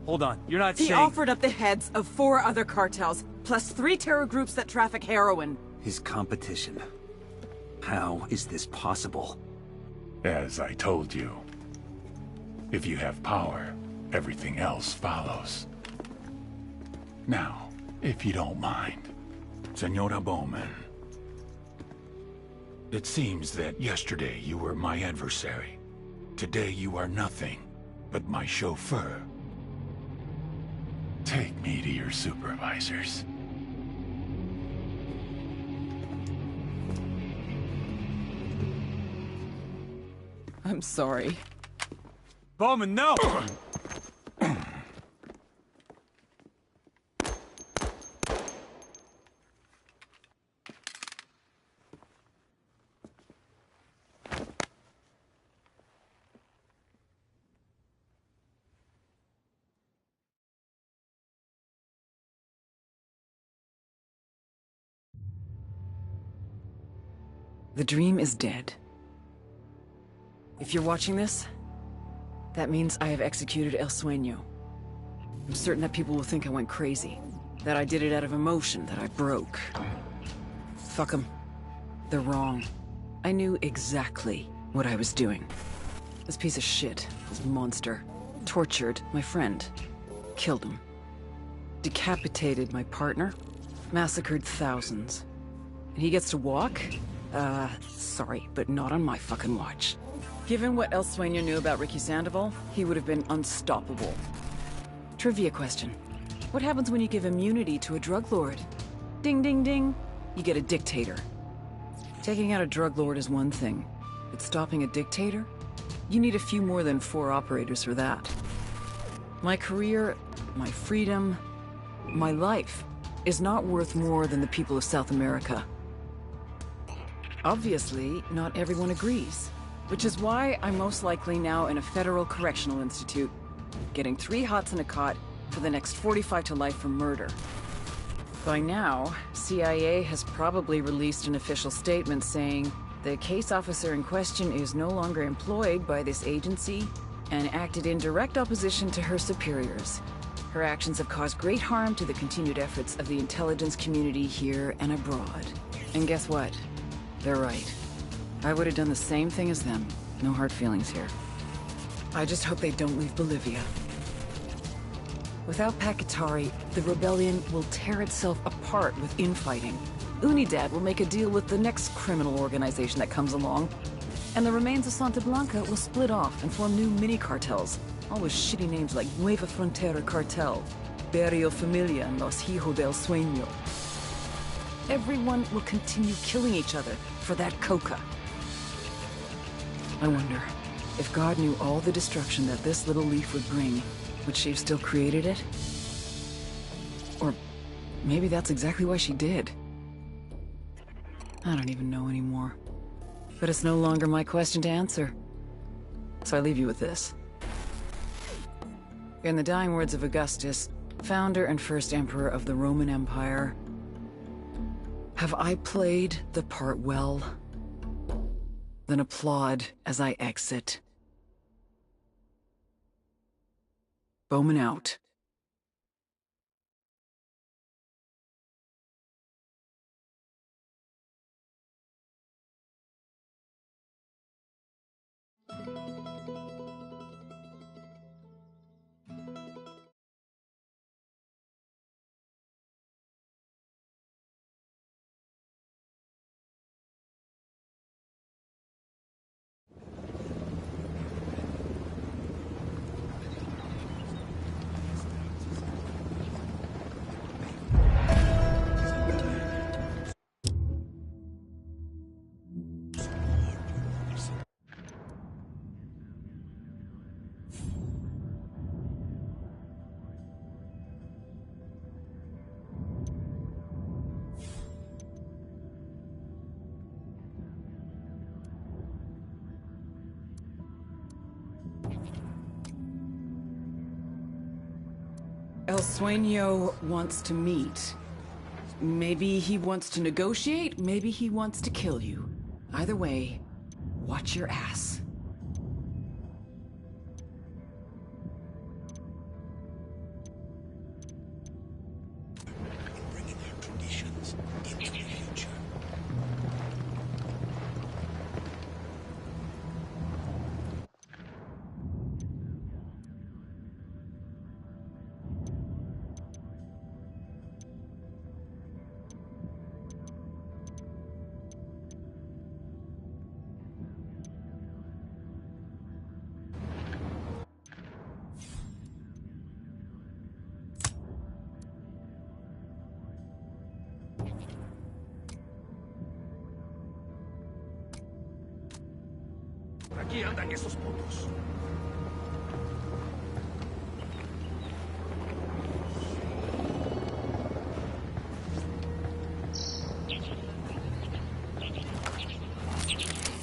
[SPEAKER 1] Hold on. You're not
[SPEAKER 14] He
[SPEAKER 1] saying...
[SPEAKER 14] offered up the heads of 4 other cartels, plus 3 terror groups that traffic heroin.
[SPEAKER 1] His competition. How is this possible?
[SPEAKER 11] As I told you, if you have power, everything else follows. Now, if you don't mind, Senora Bowman. It seems that yesterday you were my adversary. Today you are nothing but my chauffeur. Take me to your supervisors.
[SPEAKER 14] I'm sorry.
[SPEAKER 1] Bowman, no!
[SPEAKER 14] The dream is dead. If you're watching this, that means I have executed El Sueño. I'm certain that people will think I went crazy, that I did it out of emotion, that I broke. Fuck them. They're wrong. I knew exactly what I was doing. This piece of shit, this monster, tortured my friend, killed him, decapitated my partner, massacred thousands. And he gets to walk? Sorry, but not on my fucking watch. Given what El Sueño knew about Ricky Sandoval, he would have been unstoppable. Trivia question. What happens when you give immunity to a drug lord? Ding ding ding. You get a dictator. Taking out a drug lord is one thing, but stopping a dictator? You need a few more than 4 operators for that. My career, my freedom, my life is not worth more than the people of South America. Obviously, not everyone agrees, which is why I'm most likely now in a federal correctional institute, getting 3 hots in a cot for the next 45 to life for murder. By now, CIA has probably released an official statement saying the case officer in question is no longer employed by this agency and acted in direct opposition to her superiors. Her actions have caused great harm to the continued efforts of the intelligence community here and abroad. And guess what? They're right. I would have done the same thing as them. No hard feelings here. I just hope they don't leave Bolivia. Without Pakatari, the rebellion will tear itself apart with infighting. Unidad will make a deal with the next criminal organization that comes along, and the remains of Santa Blanca will split off and form new mini-cartels, all with shitty names like Nueva Frontera Cartel, Barrio Familia, and Los Hijos del Sueño. Everyone will continue killing each other for that coca. I wonder, if God knew all the destruction that this little leaf would bring, would she have still created it? Or maybe that's exactly why she did. I don't even know anymore. But it's no longer my question to answer. So I leave you with this. In the dying words of Augustus, founder and first emperor of the Roman Empire, have I played the part well? Then applaud as I exit. Bowman out. El Sueño wants to meet. Maybe he wants to negotiate, maybe he wants to kill you. Either way, watch your ass.
[SPEAKER 18] Aquí andan esos putos.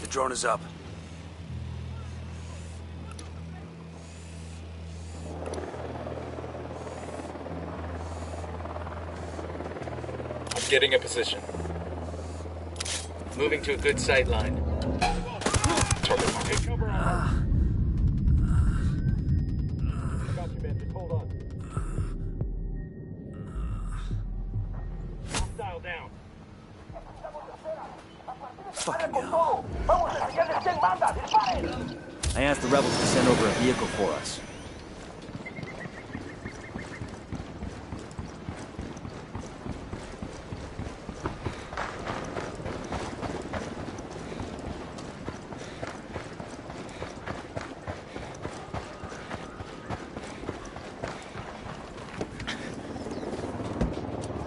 [SPEAKER 1] The drone is up.
[SPEAKER 8] I'm getting a position. Moving to a good sight line. Target market.
[SPEAKER 18] Got you, man. Just hold on. Hostile down.
[SPEAKER 1] Fucking hell.
[SPEAKER 18] Vamos a enseñarles quién manda. Disparen.
[SPEAKER 1] I asked the rebels to send over a vehicle for us.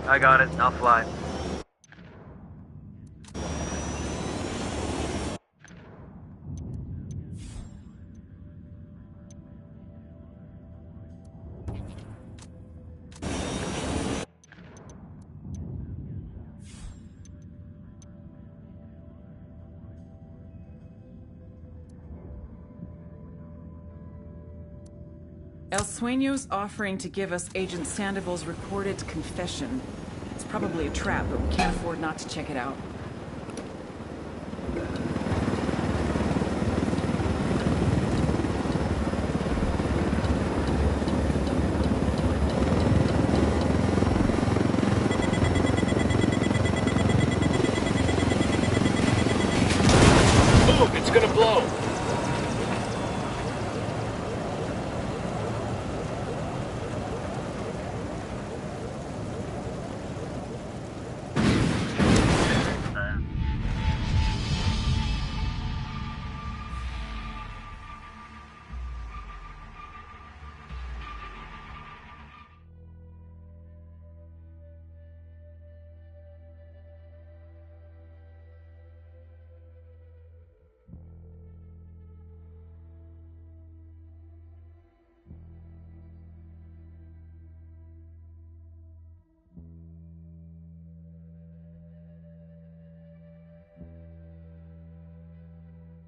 [SPEAKER 13] I got it. I'll fly.
[SPEAKER 14] El Sueño's offering to give us Agent Sandoval's recorded confession. It's probably a trap, but we can't afford not to check it out.
[SPEAKER 8] Move, it's gonna blow.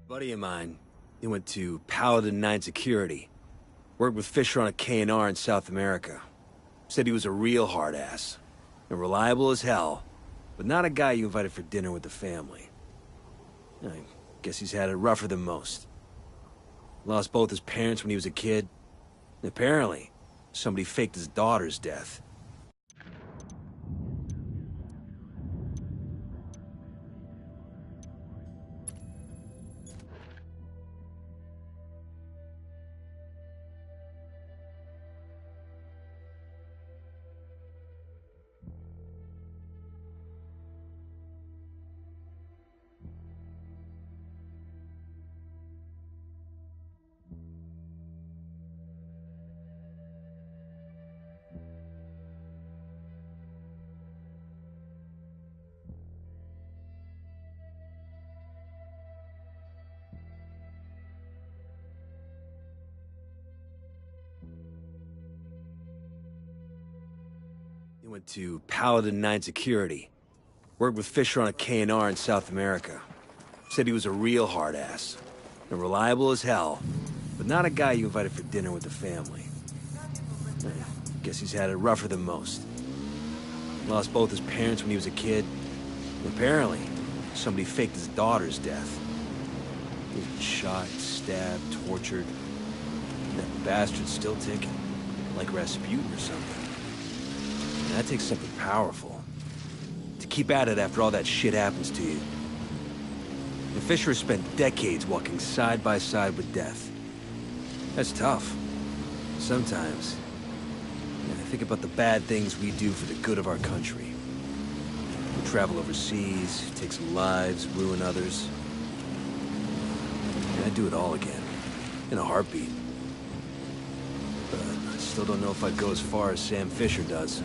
[SPEAKER 1] Buddy of mine, he went to Paladin 9 Security. Worked with Fisher on a K&R in South America. Said he was a real hard ass. And reliable as hell, but not a guy you invited for dinner with the family. I guess he's had it rougher than most. Lost both his parents when he was a kid. And apparently, somebody faked his daughter's death. He went to Paladin 9 Security. Worked with Fisher on a K&R in South America. Said he was a real hard ass. And reliable as hell, but not a guy you invited for dinner with the family. I guess he's had it rougher than most. Lost both his parents when he was a kid. And apparently, somebody faked his daughter's death. He was shot, stabbed, tortured. And that bastard's still ticking. Like Rasputin or something. And that takes something powerful. To keep at it after all that shit happens to you. And Fisher has spent decades walking side by side with death. That's tough. Sometimes, I think about the bad things we do for the good of our country. We travel overseas, take some lives, ruin others. And I'd do it all again. In a heartbeat. But I still don't know if I'd go as far as Sam Fisher does.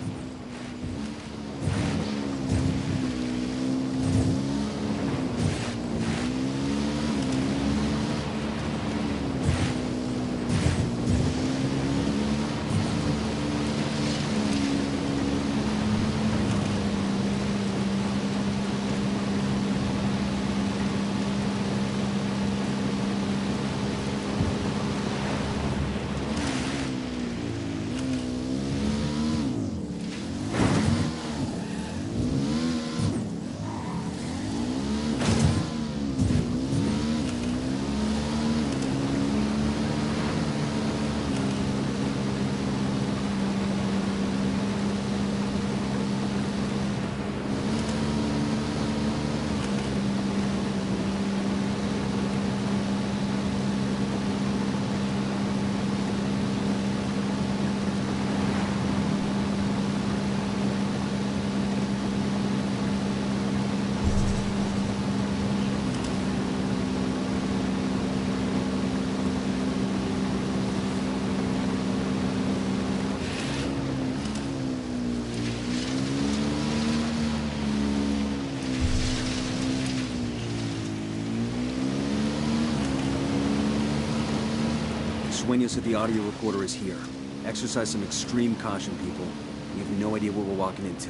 [SPEAKER 1] Sueño said the audio recorder is here. Exercise some extreme caution, people. We have no idea what we're walking into.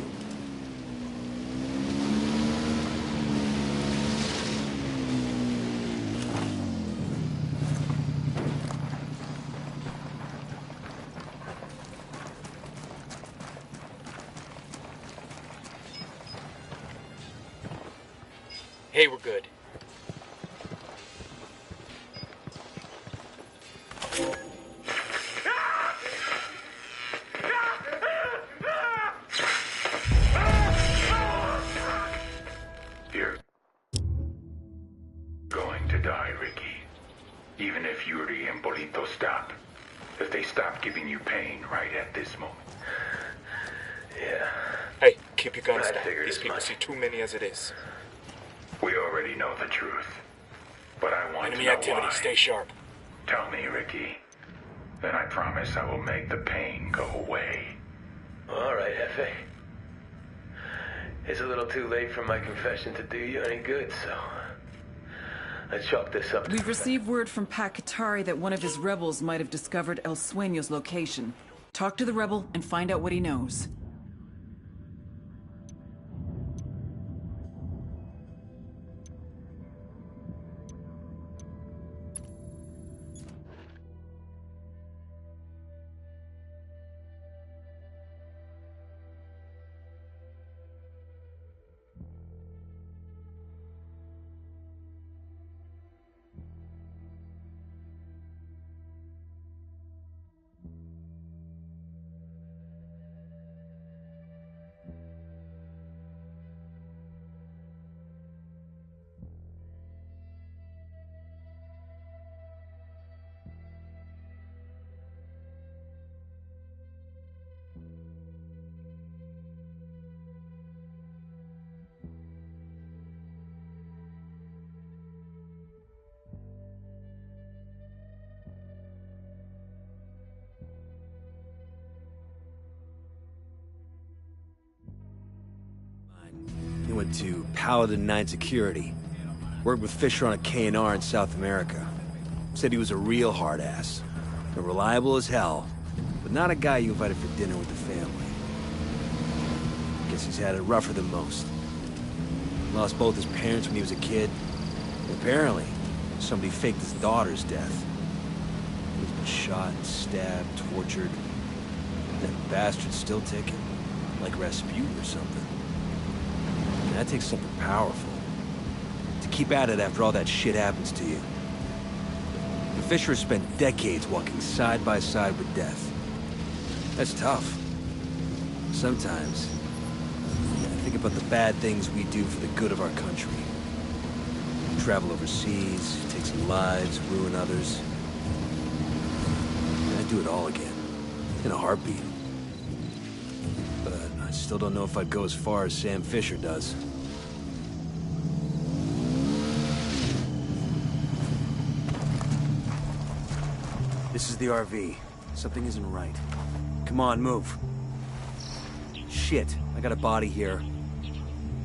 [SPEAKER 8] Hey, we're good.
[SPEAKER 11] You're going to die, Ricky. Even if Yuri and Bolito stop. If they stop giving you pain right at this moment.
[SPEAKER 9] Yeah. Hey, keep your guns down. These people see too many as it is.
[SPEAKER 11] We already know the truth. But I want
[SPEAKER 8] Enemy
[SPEAKER 11] to know
[SPEAKER 8] activity,
[SPEAKER 11] why.
[SPEAKER 8] stay sharp.
[SPEAKER 11] Tell me, Ricky. Then I promise I will make the pain go away.
[SPEAKER 15] All right, Hefe. It's a little too late for my confession to do you any good, so... let's chalk this up.
[SPEAKER 14] We've received word from Pat Katari that one of his rebels might have discovered El Sueño's location. Talk to the rebel and find out what he knows.
[SPEAKER 1] He went to Paladin 9 Security. Worked with Fisher on a K&R in South America. Said he was a real hard ass. And reliable as hell, but not a guy you invited for dinner with the family. Guess he's had it rougher than most. Lost both his parents when he was a kid. And apparently, somebody faked his daughter's death. He's been shot, stabbed, tortured. That bastard's still ticking. Like Rasputin or something. And that takes something powerful. To keep at it after all that shit happens to you. The Fisher spent decades walking side by side with death. That's tough. Sometimes, I think about the bad things we do for the good of our country. Travel overseas, take some lives, ruin others. And I'd do it all again. In a heartbeat. But I still don't know if I'd go as far as Sam Fisher does. This is the RV. Something isn't right. Come on, move. Shit, I got a body here.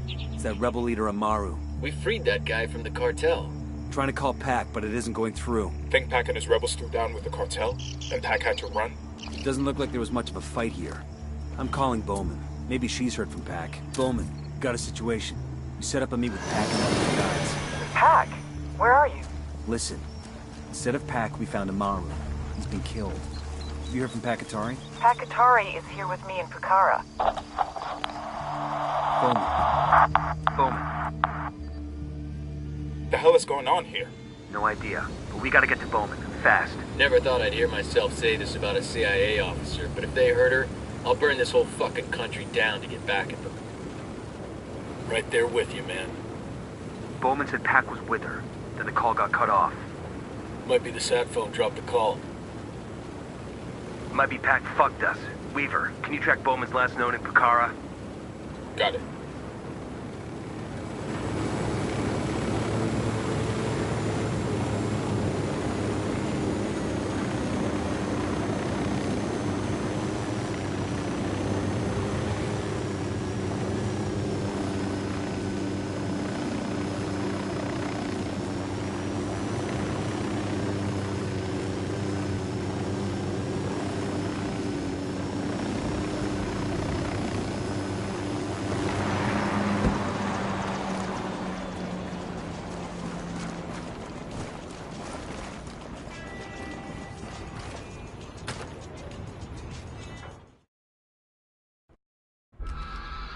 [SPEAKER 1] It's that rebel leader Amaru.
[SPEAKER 8] We freed that guy from the cartel.
[SPEAKER 1] Trying to call Pac, but it isn't going through.
[SPEAKER 9] Think Pac and his rebels threw down with the cartel, and Pac had to run?
[SPEAKER 1] It doesn't look like there was much of a fight here. I'm calling Bowman. Maybe she's heard from Pac. Bowman, got a situation. You set up a meet with Pac and all the guys.
[SPEAKER 10] Pac? Where are you?
[SPEAKER 1] Listen, instead of Pac, we found Amaru. He's been killed. Have you heard from Pac Katari?
[SPEAKER 10] Pac Katari is here with me in Pucara.
[SPEAKER 1] Bowman.
[SPEAKER 9] The hell is going on here?
[SPEAKER 13] No idea, but we gotta get to Bowman, fast.
[SPEAKER 8] Never thought I'd hear myself say this about a CIA officer, but if they hurt her, I'll burn this whole fucking country down to get back at them. Right there with you, man.
[SPEAKER 13] Bowman said Pac was with her, then the call got cut off.
[SPEAKER 8] Might be the sat phone dropped the call.
[SPEAKER 13] Might be Pac fucked us. Weaver, can you track Bowman's last known in Pucara?
[SPEAKER 9] Got it.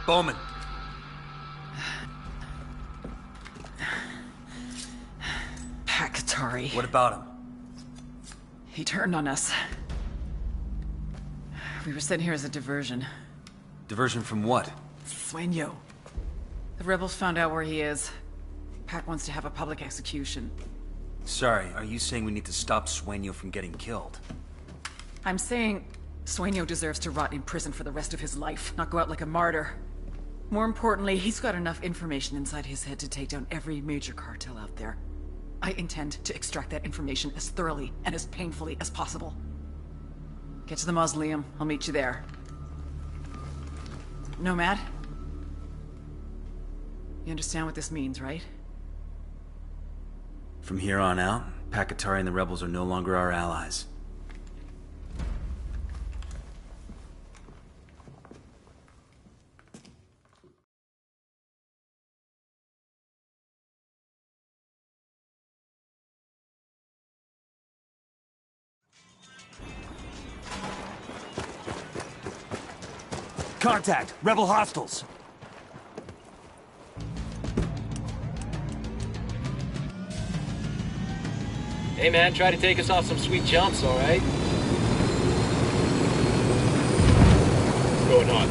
[SPEAKER 1] Bowman.
[SPEAKER 14] Katari.
[SPEAKER 1] What about him?
[SPEAKER 14] He turned on us. We were sent here as a diversion.
[SPEAKER 1] Diversion from what?
[SPEAKER 14] Sueño. The rebels found out where he is. Pac wants to have a public execution.
[SPEAKER 1] Sorry, are you saying we need to stop Sueño from getting killed?
[SPEAKER 14] I'm saying Sueño deserves to rot in prison for the rest of his life, not go out like a martyr. More importantly, he's got enough information inside his head to take down every major cartel out there. I intend to extract that information as thoroughly and as painfully as possible. Get to the mausoleum. I'll meet you there. Nomad? You understand what this means, right?
[SPEAKER 1] From here on out, Pakatari and the rebels are no longer our allies. Contact! Rebel hostiles!
[SPEAKER 8] Hey man, try to take us off some sweet jumps, alright? What's going on?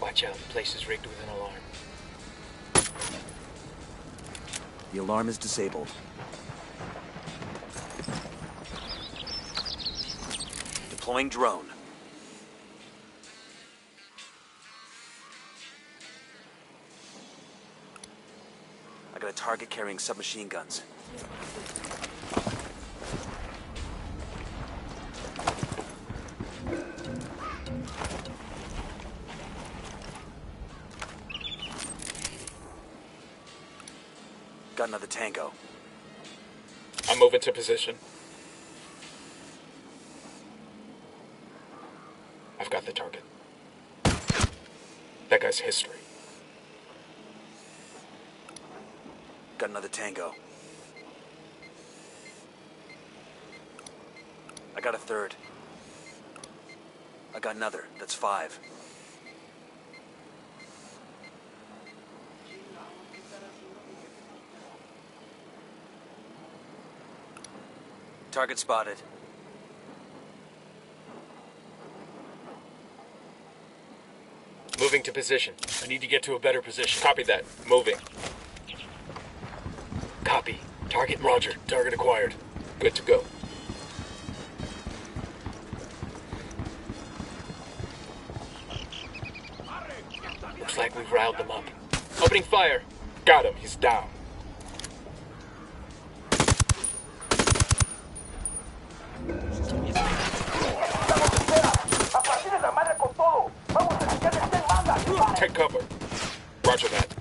[SPEAKER 8] Watch out, the place is rigged with an alarm.
[SPEAKER 1] The alarm is disabled. Deploying drone. I got a target carrying submachine guns. Got another tango.
[SPEAKER 9] I'm moving to position. I've got the target. That guy's history.
[SPEAKER 1] Got another tango. I got a third. I got another. That's 5. Target spotted.
[SPEAKER 8] Moving to position. I need to get to a better position.
[SPEAKER 9] Copy that. Moving.
[SPEAKER 8] Copy. Target Roger. Target acquired.
[SPEAKER 9] Good to go.
[SPEAKER 8] Looks like we've riled them up. Opening fire.
[SPEAKER 9] Got him. He's down. Take cover. Roger that.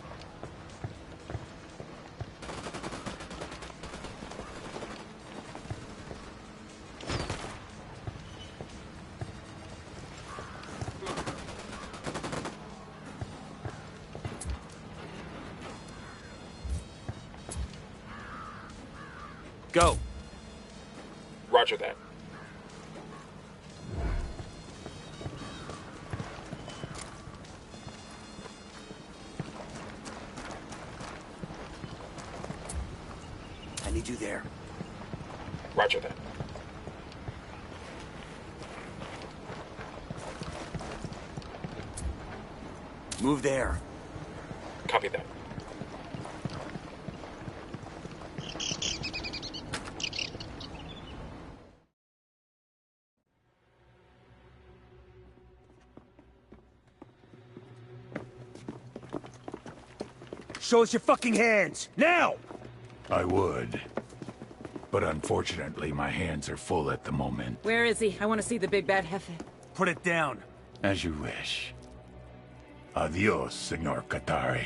[SPEAKER 1] Go.
[SPEAKER 9] Roger that.
[SPEAKER 1] I need you there.
[SPEAKER 9] Roger that.
[SPEAKER 1] Move there.
[SPEAKER 9] Copy that.
[SPEAKER 1] Show us your fucking hands, now!
[SPEAKER 11] I would. But unfortunately, my hands are full at the moment.
[SPEAKER 14] Where is he? I want to see the big bad jefe.
[SPEAKER 1] Put it down.
[SPEAKER 11] As you wish. Adios, Senor Katari.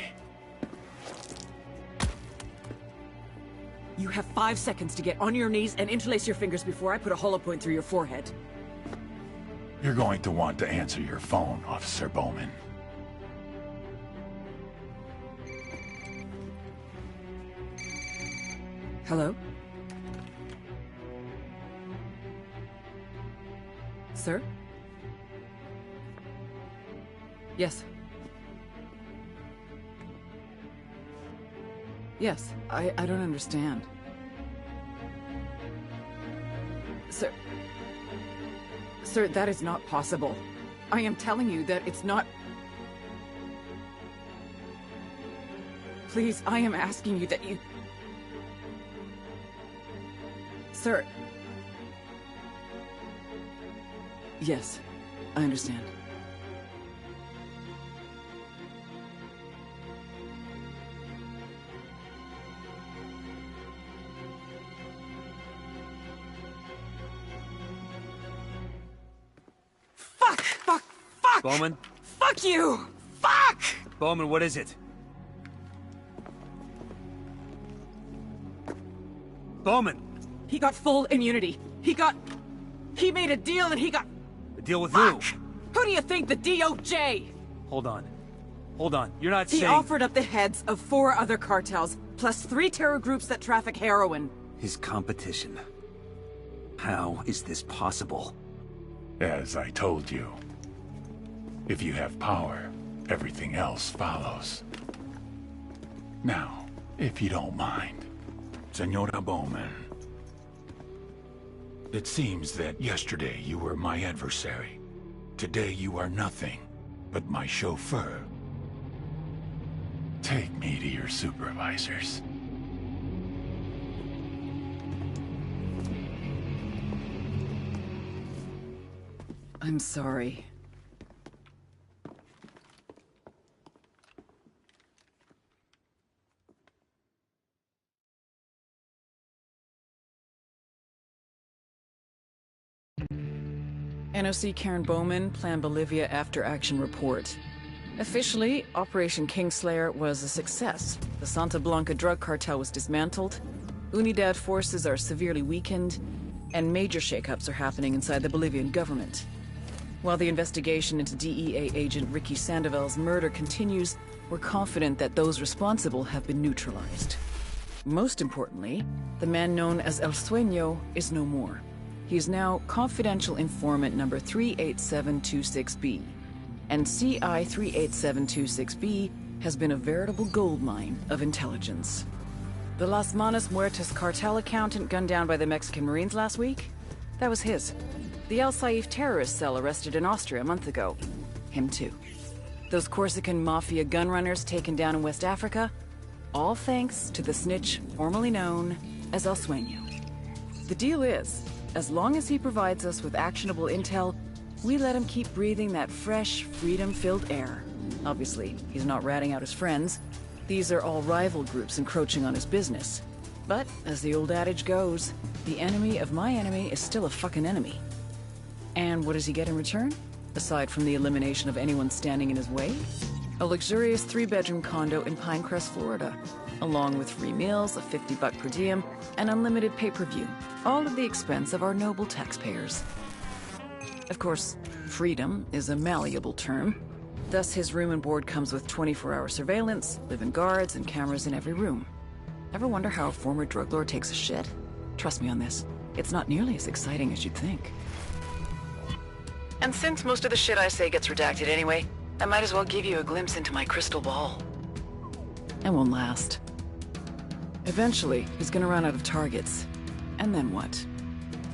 [SPEAKER 14] You have 5 seconds to get on your knees and interlace your fingers before I put a hollow point through your forehead.
[SPEAKER 11] You're going to want to answer your phone, Officer Bowman.
[SPEAKER 14] Hello? Sir? Yes. Yes, I don't understand. Sir, that is not possible. I am telling you that it's not... Please, I am asking you that you... Sir... Yes, I understand. Fuck!
[SPEAKER 1] Bowman?
[SPEAKER 14] Fuck you! Fuck!
[SPEAKER 1] Bowman, what is it? Bowman!
[SPEAKER 14] He got full immunity. He made a deal and he got...
[SPEAKER 1] A deal with
[SPEAKER 14] Fuck!
[SPEAKER 1] who?
[SPEAKER 14] Who do you think? The DOJ!
[SPEAKER 1] Hold on. Hold on. You're not
[SPEAKER 14] He
[SPEAKER 1] saying...
[SPEAKER 14] offered up the heads of 4 other cartels, plus 3 terror groups that traffic heroin.
[SPEAKER 1] His competition. How is this possible?
[SPEAKER 11] As I told you, if you have power, everything else follows. Now, if you don't mind, Senora Bowman, it seems that yesterday you were my adversary. Today you are nothing but my chauffeur. Take me to your supervisors.
[SPEAKER 14] I'm sorry. NOC Karen Bowman, Plan Bolivia After Action Report. Officially, Operation Kingslayer was a success. The Santa Blanca drug cartel was dismantled, Unidad forces are severely weakened, and major shakeups are happening inside the Bolivian government. While the investigation into DEA agent Ricky Sandoval's murder continues, we're confident that those responsible have been neutralized. Most importantly, the man known as El Sueño is no more. He is now confidential informant number 38726B, and CI 38726B has been a veritable goldmine of intelligence. The Las Manos Muertas cartel accountant gunned down by the Mexican Marines last week? That was his. The El Saif terrorist cell arrested in Austria a month ago. Him too. Those Corsican mafia gunrunners taken down in West Africa? All thanks to the snitch formerly known as El Sueño. The deal is, as long as he provides us with actionable intel, we let him keep breathing that fresh, freedom-filled air. Obviously, he's not ratting out his friends. These are all rival groups encroaching on his business. But, as the old adage goes, the enemy of my enemy is still a fucking enemy. And what does he get in return? Aside from the elimination of anyone standing in his way? A luxurious 3-bedroom condo in Pinecrest, Florida, along with free meals, a $50 per diem, and unlimited pay-per-view, all at the expense of our noble taxpayers. Of course, freedom is a malleable term. Thus, his room and board comes with 24-hour surveillance, live-in guards, and cameras in every room. Ever wonder how a former drug lord takes a shit? Trust me on this. It's not nearly as exciting as you'd think. And since most of the shit I say gets redacted anyway, I might as well give you a glimpse into my crystal ball. It won't last. Eventually, he's gonna run out of targets. And then what?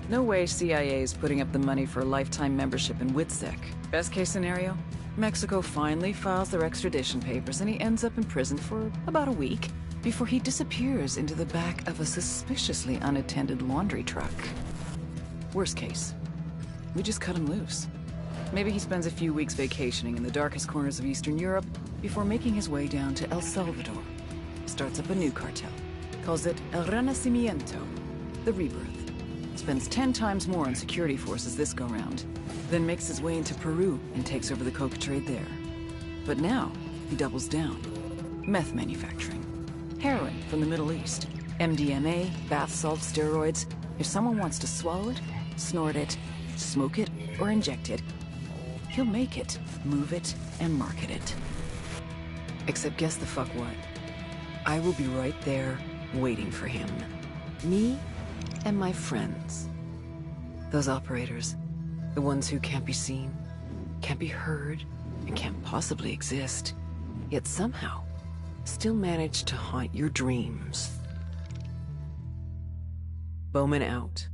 [SPEAKER 14] No way CIA is putting up the money for a lifetime membership in WITSEC. Best case scenario, Mexico finally files their extradition papers and he ends up in prison for about a week before he disappears into the back of a suspiciously unattended laundry truck. Worst case, we just cut him loose. Maybe he spends a few weeks vacationing in the darkest corners of Eastern Europe before making his way down to El Salvador. Starts up a new cartel. Calls it El Renacimiento, the Rebirth. Spends 10 times more on security forces this go-round. Then makes his way into Peru and takes over the coca trade there. But now, he doubles down. Meth manufacturing. Heroin from the Middle East. MDMA, bath salt, steroids. If someone wants to swallow it, snort it, smoke it, or inject it, he'll make it, move it, and market it. Except guess the fuck what? I will be right there, waiting for him. Me and my friends. Those operators. The ones who can't be seen, can't be heard, and can't possibly exist. Yet somehow, still manage to haunt your dreams. Bowman out.